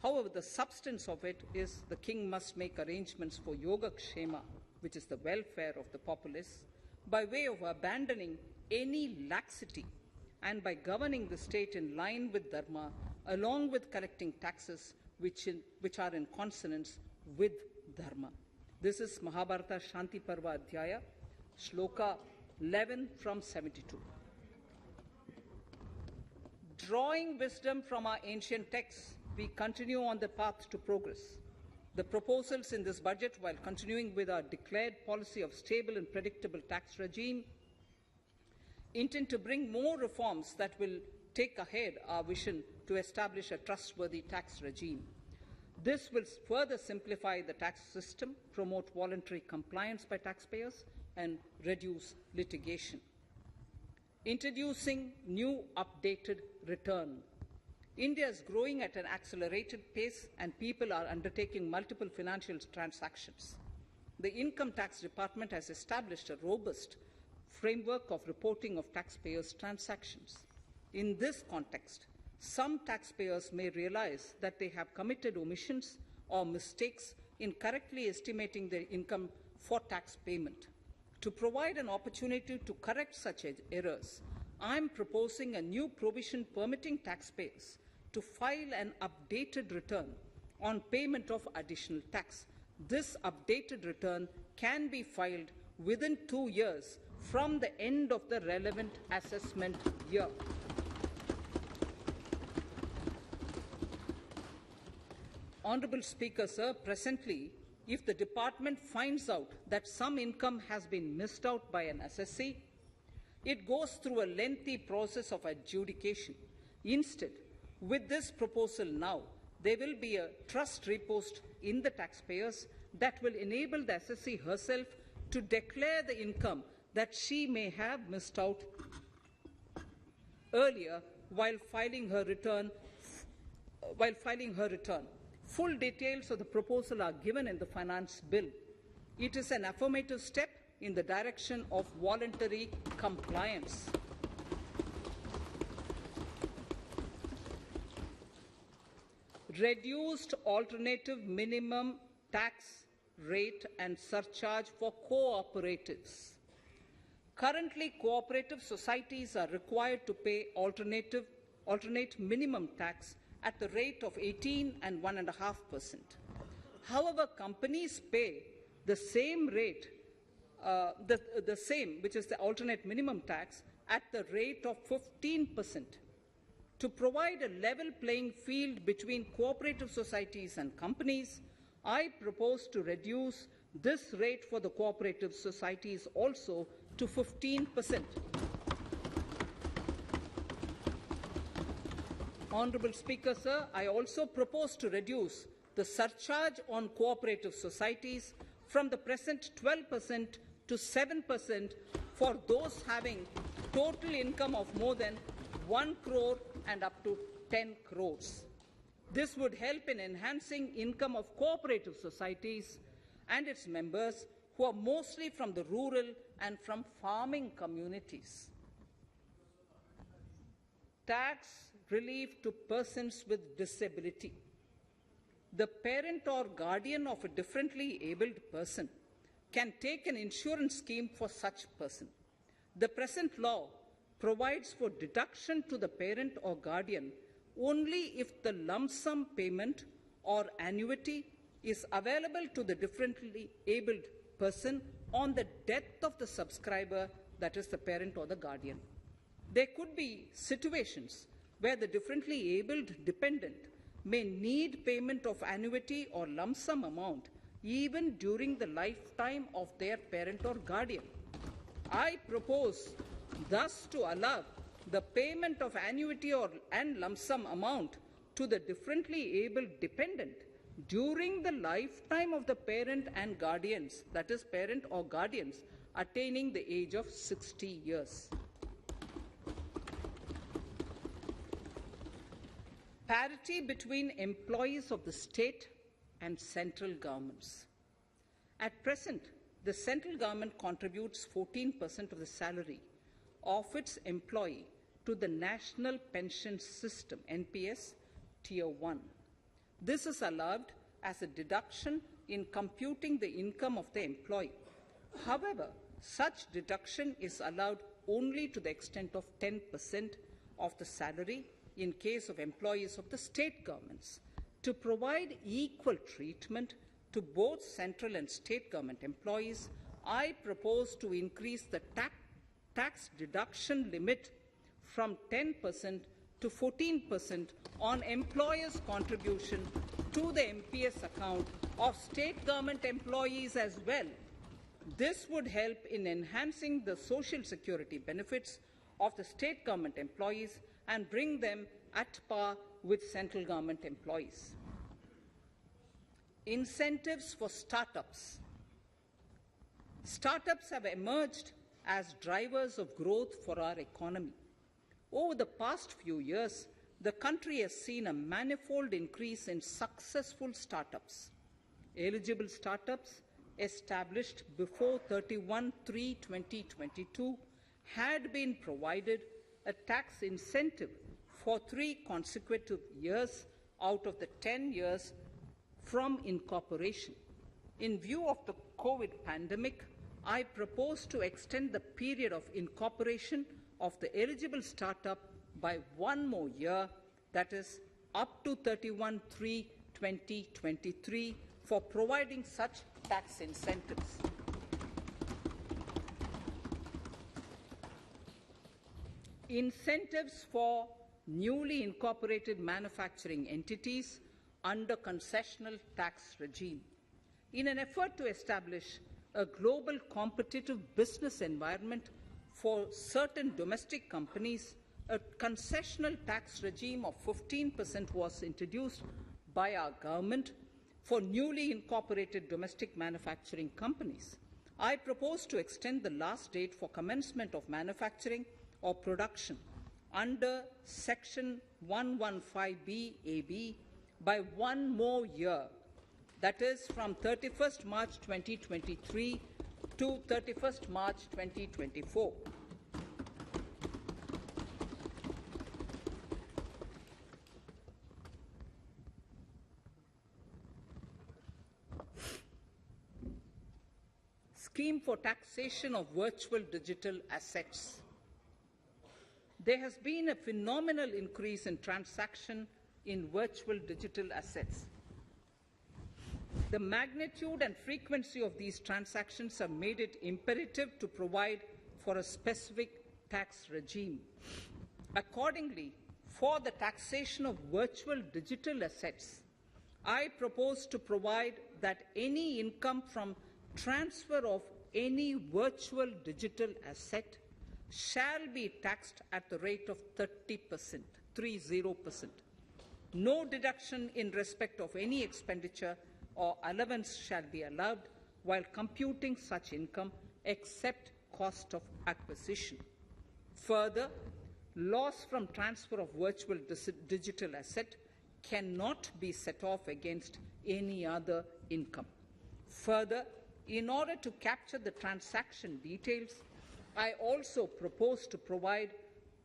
However, the substance of it is the king must make arrangements for yoga kshema, which is the welfare of the populace, by way of abandoning any laxity and by governing the state in line with dharma, along with collecting taxes which are in consonance with dharma. This is Mahabharata Shanti Parva Adhyaya, Shloka 11 from 72. Drawing wisdom from our ancient texts, we continue on the path to progress. The proposals in this budget, while continuing with our declared policy of stable and predictable tax regime, intend to bring more reforms that will take ahead our vision to establish a trustworthy tax regime. This will further simplify the tax system, promote voluntary compliance by taxpayers, and reduce litigation. Introducing new updated return. India is growing at an accelerated pace and people are undertaking multiple financial transactions. The Income Tax Department has established a robust framework of reporting of taxpayers' transactions. In this context, some taxpayers may realize that they have committed omissions or mistakes in correctly estimating their income for tax payment. To provide an opportunity to correct such errors, I am proposing a new provision permitting taxpayers to file an updated return on payment of additional tax. This updated return can be filed within 2 years from the end of the relevant assessment year. Honourable Speaker, sir, presently, if the department finds out that some income has been missed out by an assessee, it goes through a lengthy process of adjudication. Instead, with this proposal now, there will be a trust repost in the taxpayers that will enable the assessee herself to declare the income that she may have missed out earlier while filing her return. Full details of the proposal are given in the finance bill. It is an affirmative step in the direction of voluntary compliance. Reduced alternative minimum tax rate and surcharge for co-operatives. Currently, cooperative societies are required to pay alternate minimum tax at the rate of 18 and 1.5%. However, companies pay the same rate, which is the alternate minimum tax, at the rate of 15%. To provide a level playing field between cooperative societies and companies, I propose to reduce this rate for the cooperative societies also to 15%. Honourable Speaker, sir, I also propose to reduce the surcharge on cooperative societies from the present 12% to 7% for those having total income of more than 1 crore and up to 10 crores. This would help in enhancing income of cooperative societies and its members who are mostly from the rural and from farming communities. Tax relief to persons with disability. The parent or guardian of a differently abled person can take an insurance scheme for such person. The present law provides for deduction to the parent or guardian only if the lump sum payment or annuity is available to the differently abled person on the death of the subscriber, that is the parent or the guardian. There could be situations where the differently abled dependent may need payment of annuity or lump sum amount even during the lifetime of their parent or guardian. I propose thus to allow the payment of annuity and lump sum amount to the differently abled dependent during the lifetime of the parent and guardians, that is, parent or guardians, attaining the age of 60 years. Parity between employees of the state and central governments. At present, the central government contributes 14% of the salary of its employee to the National Pension System, NPS, Tier 1. This is allowed as a deduction in computing the income of the employee. However, such deduction is allowed only to the extent of 10% of the salary in case of employees of the state governments. To provide equal treatment to both central and state government employees, I propose to increase the tax deduction limit from 10% to 14% on employers' contribution to the MPS account of state government employees as well. This would help in enhancing the social security benefits of the state government employees and bring them at par with central government employees. Incentives for startups. Startups have emerged as drivers of growth for our economy. Over the past few years, the country has seen a manifold increase in successful startups. Eligible startups established before 31/3/2022 had been provided a tax incentive for 3 consecutive years out of the 10 years from incorporation. In view of the COVID pandemic, I propose to extend the period of incorporation of the eligible startup by 1 more year, that is, up to 31/3/2023, for providing such tax incentives. Incentives for newly incorporated manufacturing entities under concessional tax regime. In an effort to establish a global competitive business environment for certain domestic companies, a concessional tax regime of 15% was introduced by our government for newly incorporated domestic manufacturing companies. I propose to extend the last date for commencement of manufacturing or production under Section 115B(ab) by 1 more year, that is, from 31st March 2023 to 31st March 2024. Scheme for taxation of virtual digital assets. There has been a phenomenal increase in transaction in virtual digital assets. The magnitude and frequency of these transactions have made it imperative to provide for a specific tax regime. Accordingly, for the taxation of virtual digital assets, I propose to provide that any income from transfer of any virtual digital asset shall be taxed at the rate of 30%, 30%. No deduction in respect of any expenditure or allowance shall be allowed while computing such income except cost of acquisition. Further, loss from transfer of virtual digital asset cannot be set off against any other income. Further, in order to capture the transaction details, I also propose to provide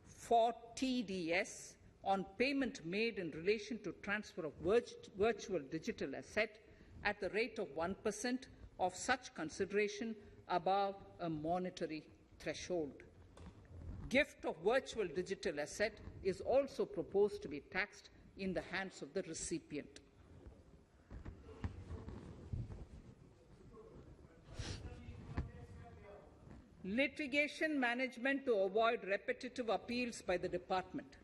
for TDS on payment made in relation to transfer of virtual digital asset at the rate of 1% of such consideration above a monetary threshold. Gift of virtual digital asset is also proposed to be taxed in the hands of the recipient. Litigation management to avoid repetitive appeals by the department.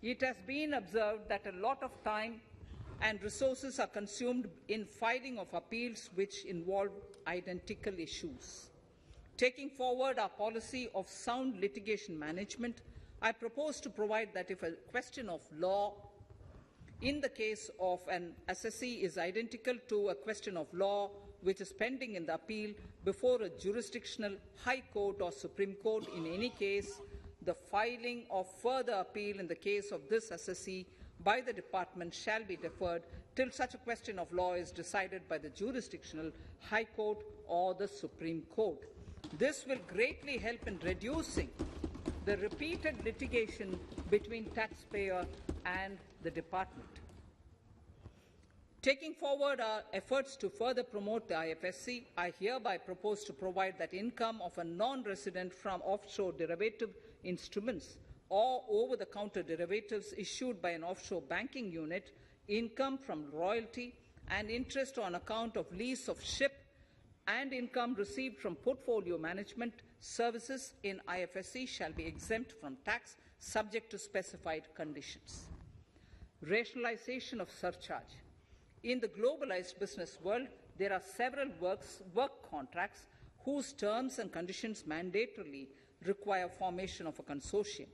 It has been observed that a lot of time and resources are consumed in filing of appeals which involve identical issues. Taking forward our policy of sound litigation management, I propose to provide that if a question of law in the case of an assessee is identical to a question of law which is pending in the appeal before a jurisdictional high court or Supreme Court, in any case, the filing of further appeal in the case of this assessee by the department shall be deferred till such a question of law is decided by the jurisdictional high court or the Supreme Court. This will greatly help in reducing the repeated litigation between taxpayer and the department. Taking forward our efforts to further promote the IFSC, I hereby propose to provide that income of a non-resident from offshore derivative instruments or over-the-counter derivatives issued by an offshore banking unit, income from royalty and interest on account of lease of ship, and income received from portfolio management services in IFSC shall be exempt from tax subject to specified conditions. Rationalization of surcharge. In the globalized business world, there are several work contracts whose terms and conditions mandatorily require formation of a consortium.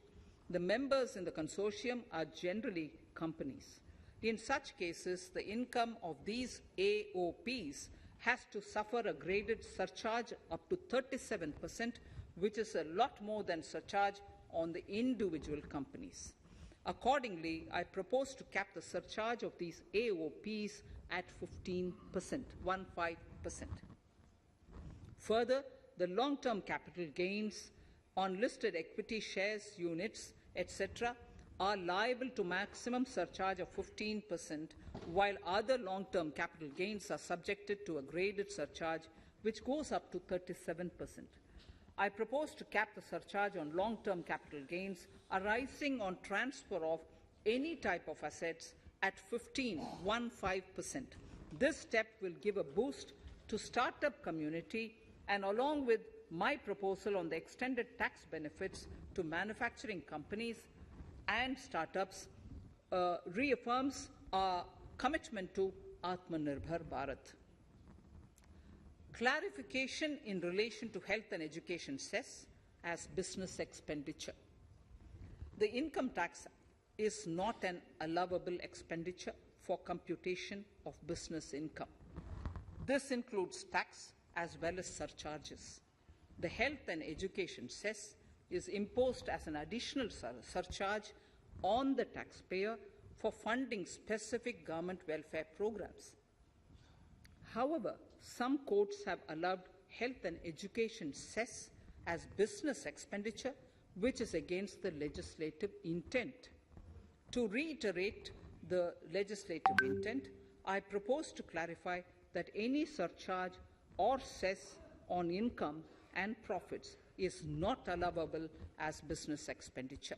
The members in the consortium are generally companies. In such cases, the income of these AOPs has to suffer a graded surcharge up to 37%, which is a lot more than surcharge on the individual companies. Accordingly, I propose to cap the surcharge of these AOPs at 15%, 15%. Further, the long-term capital gains on listed equity shares, units, etc., are liable to maximum surcharge of 15%, while other long-term capital gains are subjected to a graded surcharge which goes up to 37%. I propose to cap the surcharge on long-term capital gains arising on transfer of any type of assets at 15%. This step will give a boost to startup community, and along with my proposal on the extended tax benefits to manufacturing companies and startups, reaffirms our commitment to Atmanirbhar Bharat. Clarification in relation to health and education cess as business expenditure. The income tax is not an allowable expenditure for computation of business income. This includes tax as well as surcharges. The health and education cess is imposed as an additional surcharge on the taxpayer for funding specific government welfare programs. However, some courts have allowed health and education cess as business expenditure, which is against the legislative intent. To reiterate the legislative intent, I propose to clarify that any surcharge or cess on income and profits is not allowable as business expenditure.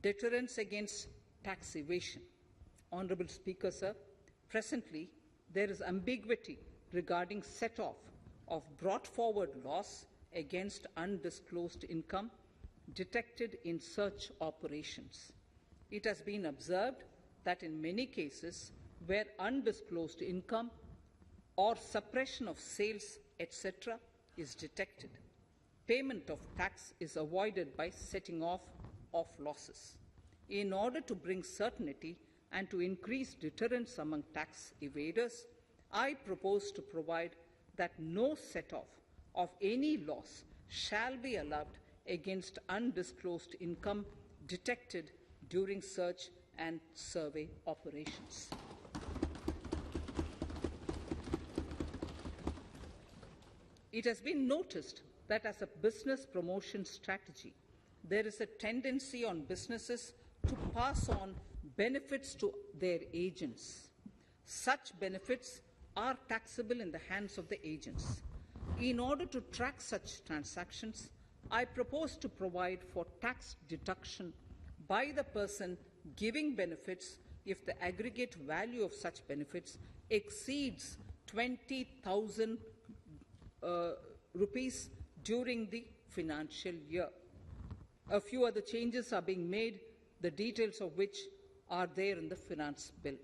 Deterrence against tax evasion. Honourable Speaker, sir, presently there is ambiguity regarding set-off of brought forward loss against undisclosed income detected in search operations. It has been observed that in many cases where undisclosed income or suppression of sales, etc., is detected, payment of tax is avoided by setting off of losses. In order to bring certainty and to increase deterrence among tax evaders, I propose to provide that no set-off of any loss shall be allowed against undisclosed income detected during search and survey operations. It has been noticed that as a business promotion strategy, there is a tendency on businesses to pass on benefits to their agents. Such benefits are taxable in the hands of the agents. In order to track such transactions, I propose to provide for tax deduction by the person giving benefits if the aggregate value of such benefits exceeds 20,000 rupees during the financial year. A few other changes are being made, the details of which are there in the finance bill.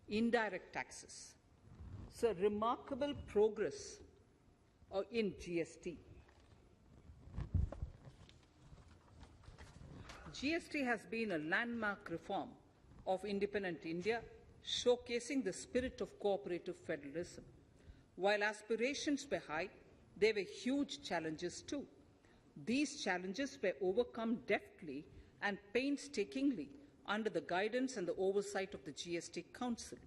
Indirect taxes. So remarkable progress in GST. GST has been a landmark reform of independent India, showcasing the spirit of cooperative federalism. While aspirations were high, there were huge challenges too. These challenges were overcome deftly and painstakingly under the guidance and the oversight of the GST Council.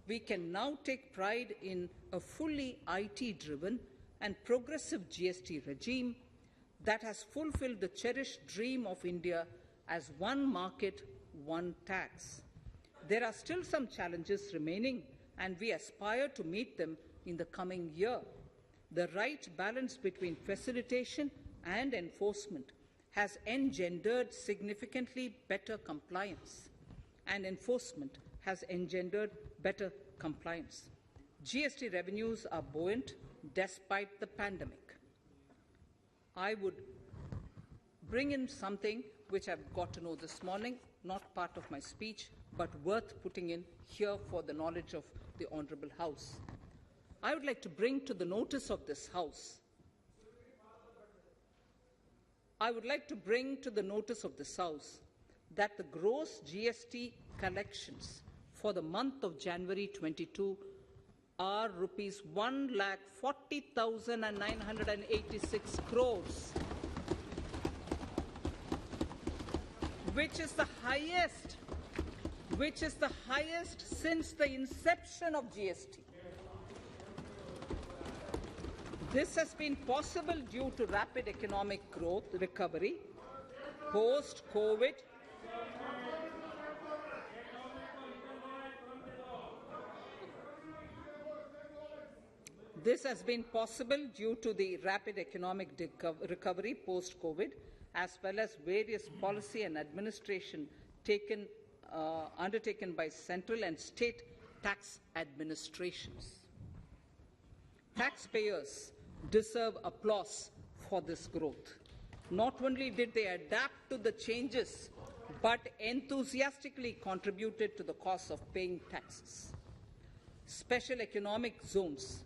We can now take pride in a fully IT-driven and progressive GST regime that has fulfilled the cherished dream of India as one market, one tax. There are still some challenges remaining, and we aspire to meet them in the coming year. The right balance between facilitation and enforcement has engendered significantly better compliance, and enforcement has engendered better compliance. GST revenues are buoyant despite the pandemic. I would bring in something which I've got to know this morning, not part of my speech, but worth putting in here for the knowledge of the Honourable House. I would like to bring to the notice of this House that the gross GST collections for the month of January 22 are rupees 1,40,986 crores, which is the highest since the inception of GST. This has been possible due to rapid economic growth, recovery, post-COVID, recovery post-COVID, as well as various policy and administration undertaken by central and state tax administrations. Taxpayers deserve applause for this growth. Not only did they adapt to the changes, but enthusiastically contributed to the cost of paying taxes. Special economic zones.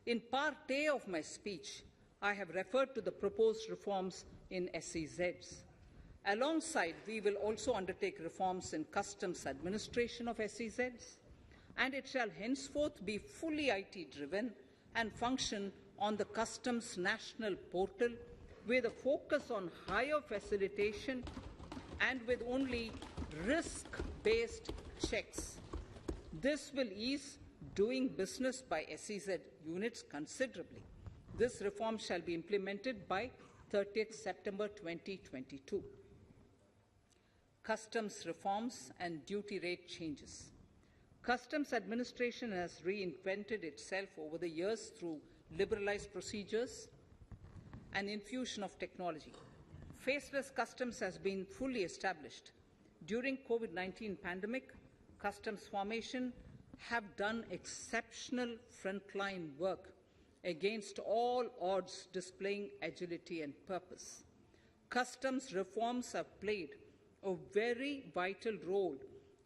In Part A of my speech, I have referred to the proposed reforms in SEZs. Alongside, we will also undertake reforms in customs administration of SEZs, and it shall henceforth be fully IT-driven and function on the Customs National Portal with a focus on higher facilitation and with only risk-based checks. This will ease doing business by SEZ units considerably. This reform shall be implemented by 30th September 2022. Customs reforms and duty rate changes. Customs administration has reinvented itself over the years through liberalized procedures and infusion of technology. Faceless customs has been fully established. During COVID-19 pandemic, customs formation have done exceptional frontline work against all odds, displaying agility and purpose. Customs reforms have played a very vital role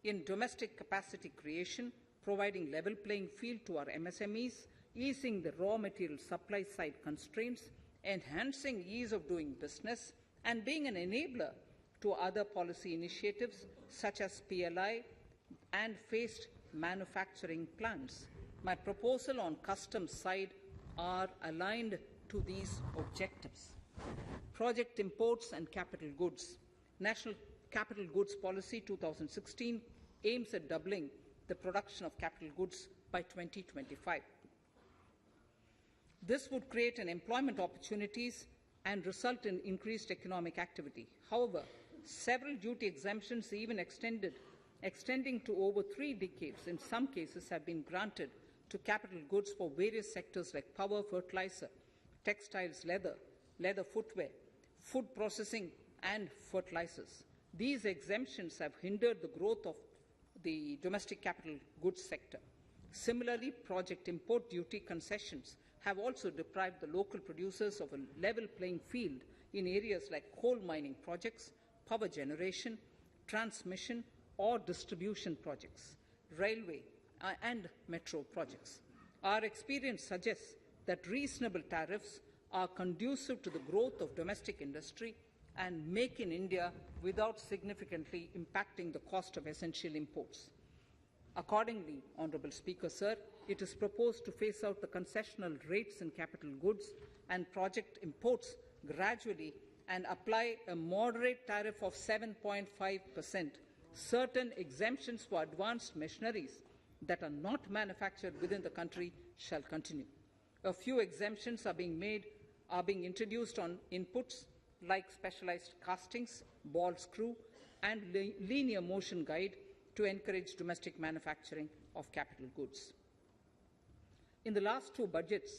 in domestic capacity creation, providing level playing field to our MSMEs, easing the raw material supply side constraints, enhancing ease of doing business, and being an enabler to other policy initiatives such as PLI and phased manufacturing plans. My proposal on customs side are aligned to these objectives. Project imports and capital goods. National Capital Goods Policy 2016 aims at doubling the production of capital goods by 2025. This would create an employment opportunities and result in increased economic activity. However, several duty exemptions, even extending to over 3 decades, in some cases have been granted to capital goods for various sectors like power, fertilizer, textiles, leather footwear, food processing, and fertilizers. These exemptions have hindered the growth of the domestic capital goods sector. Similarly, project import duty concessions have also deprived the local producers of a level playing field in areas like coal mining projects, power generation, transmission or distribution projects, railway and metro projects. Our experience suggests that reasonable tariffs are conducive to the growth of domestic industry and make in India without significantly impacting the cost of essential imports. Accordingly, Honourable Speaker, Sir, it is proposed to phase out the concessional rates in capital goods and project imports gradually and apply a moderate tariff of 7.5%. Certain exemptions for advanced machineries that are not manufactured within the country shall continue. A few exemptions are being introduced on inputs like specialized castings, ball screw, and linear motion guide to encourage domestic manufacturing of capital goods. In the last two budgets,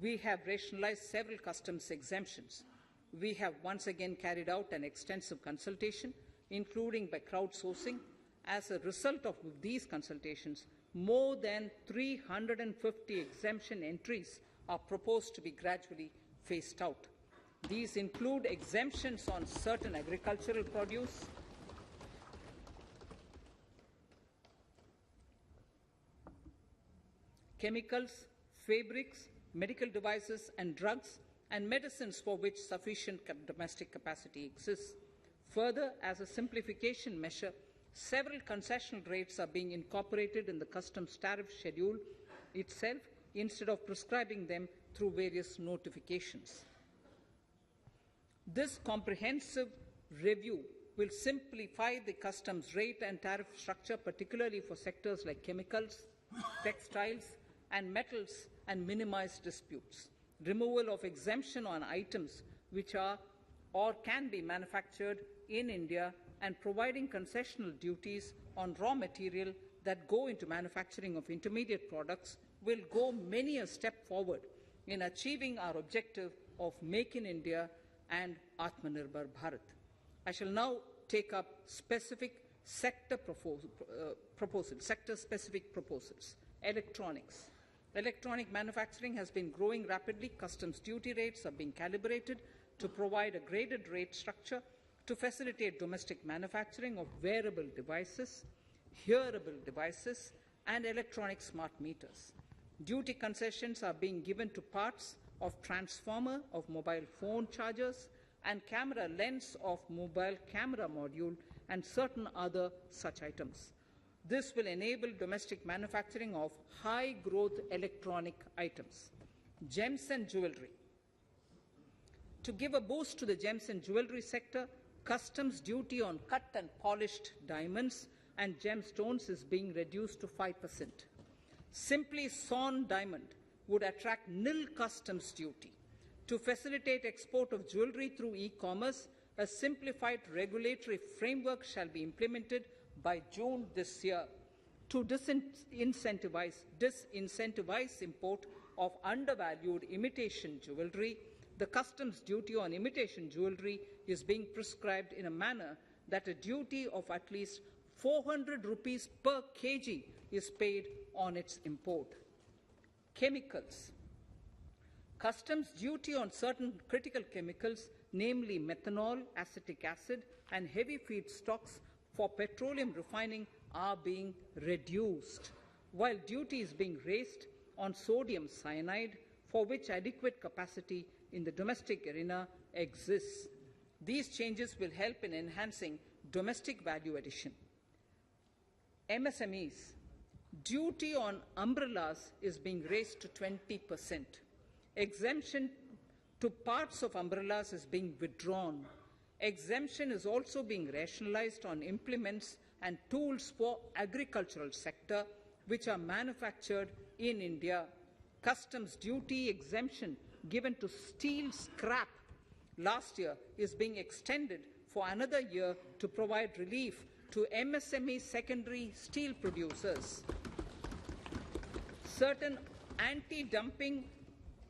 we have rationalized several customs exemptions. We have once again carried out an extensive consultation, including by crowdsourcing. As a result of these consultations, more than 350 exemption entries are proposed to be gradually phased out. These include exemptions on certain agricultural produce, chemicals, fabrics, medical devices and drugs, and medicines for which sufficient domestic capacity exists. Further, as a simplification measure, several concessional rates are being incorporated in the customs tariff schedule itself instead of prescribing them through various notifications. This comprehensive review will simplify the customs rate and tariff structure, particularly for sectors like chemicals, textiles, and metals, and minimize disputes. Removal of exemption on items which are or can be manufactured in India and providing concessional duties on raw material that go into manufacturing of intermediate products will go many a step forward in achieving our objective of Make in India and Atmanirbhar Bharat. I shall now take up specific sector-specific proposals. Electronics. Electronic manufacturing has been growing rapidly. Customs duty rates are being calibrated to provide a graded rate structure to facilitate domestic manufacturing of wearable devices, hearable devices, and electronic smart meters. Duty concessions are being given to parts of transformer of mobile phone chargers and camera lens of mobile camera module and certain other such items. This will enable domestic manufacturing of high-growth electronic items. Gems and jewellery. To give a boost to the gems and jewellery sector, customs duty on cut and polished diamonds and gemstones is being reduced to 5%. Simply sawn diamond would attract nil customs duty. To facilitate export of jewellery through e-commerce, a simplified regulatory framework shall be implemented by June this year. To disincentivize import of undervalued imitation jewellery, the customs duty on imitation jewellery is being prescribed in a manner that a duty of at least 400 rupees per kg is paid on its import. Chemicals. Customs duty on certain critical chemicals, namely methanol, acetic acid, and heavy feedstocks for petroleum refining are being reduced, while duty is being raised on sodium cyanide, for which adequate capacity in the domestic arena exists. These changes will help in enhancing domestic value addition. MSMEs. Duty on umbrellas is being raised to 20%. Exemption to parts of umbrellas is being withdrawn. Exemption is also being rationalized on implements and tools for agricultural sector which are manufactured in India. Customs duty exemption given to steel scrap last year is being extended for another year to provide relief to MSME secondary steel producers. Certain anti-dumping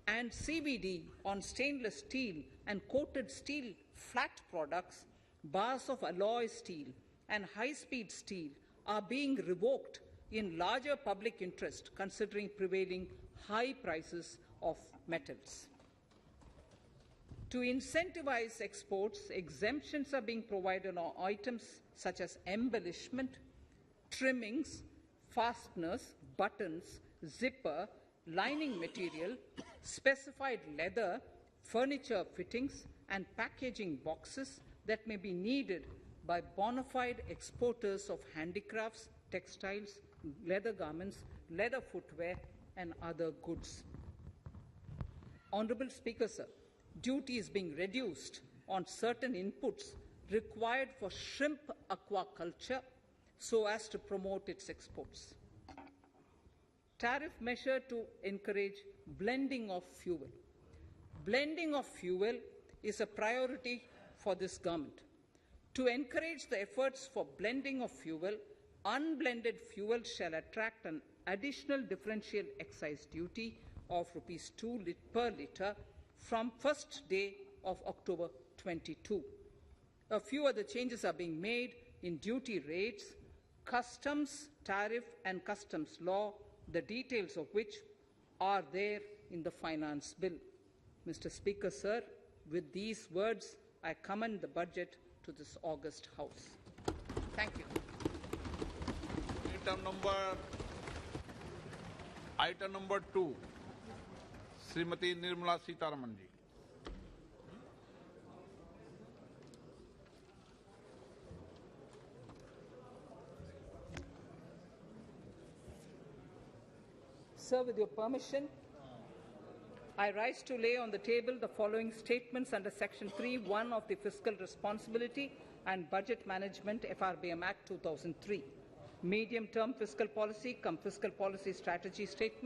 and CVD on stainless steel and coated steel flat products, bars of alloy steel and high-speed steel are being revoked in larger public interest considering prevailing high prices of metals. To incentivize exports, exemptions are being provided on items such as embellishment, trimmings, fasteners, buttons, zipper, lining material, specified leather, furniture fittings, and packaging boxes that may be needed by bona fide exporters of handicrafts, textiles, leather garments, leather footwear, and other goods. Honourable Speaker, sir, duty is being reduced on certain inputs required for shrimp aquaculture so as to promote its exports. Tariff measure to encourage blending of fuel. Blending of fuel is a priority for this government. To encourage the efforts for blending of fuel, unblended fuel shall attract an additional differential excise duty of Rs 2 per litre from first day of October 22. A few other changes are being made in duty rates, customs, tariff and customs law, the details of which are there in the finance bill. Mr. Speaker, sir, with these words, I commend the budget to this august House. Thank you. Item number 2, Srimati Nirmala Sitharaman ji. Sir, with your permission, I rise to lay on the table the following statements under Section 3(1) of the Fiscal Responsibility and Budget Management FRBM Act 2003. Medium-term fiscal policy cum fiscal policy strategy statement.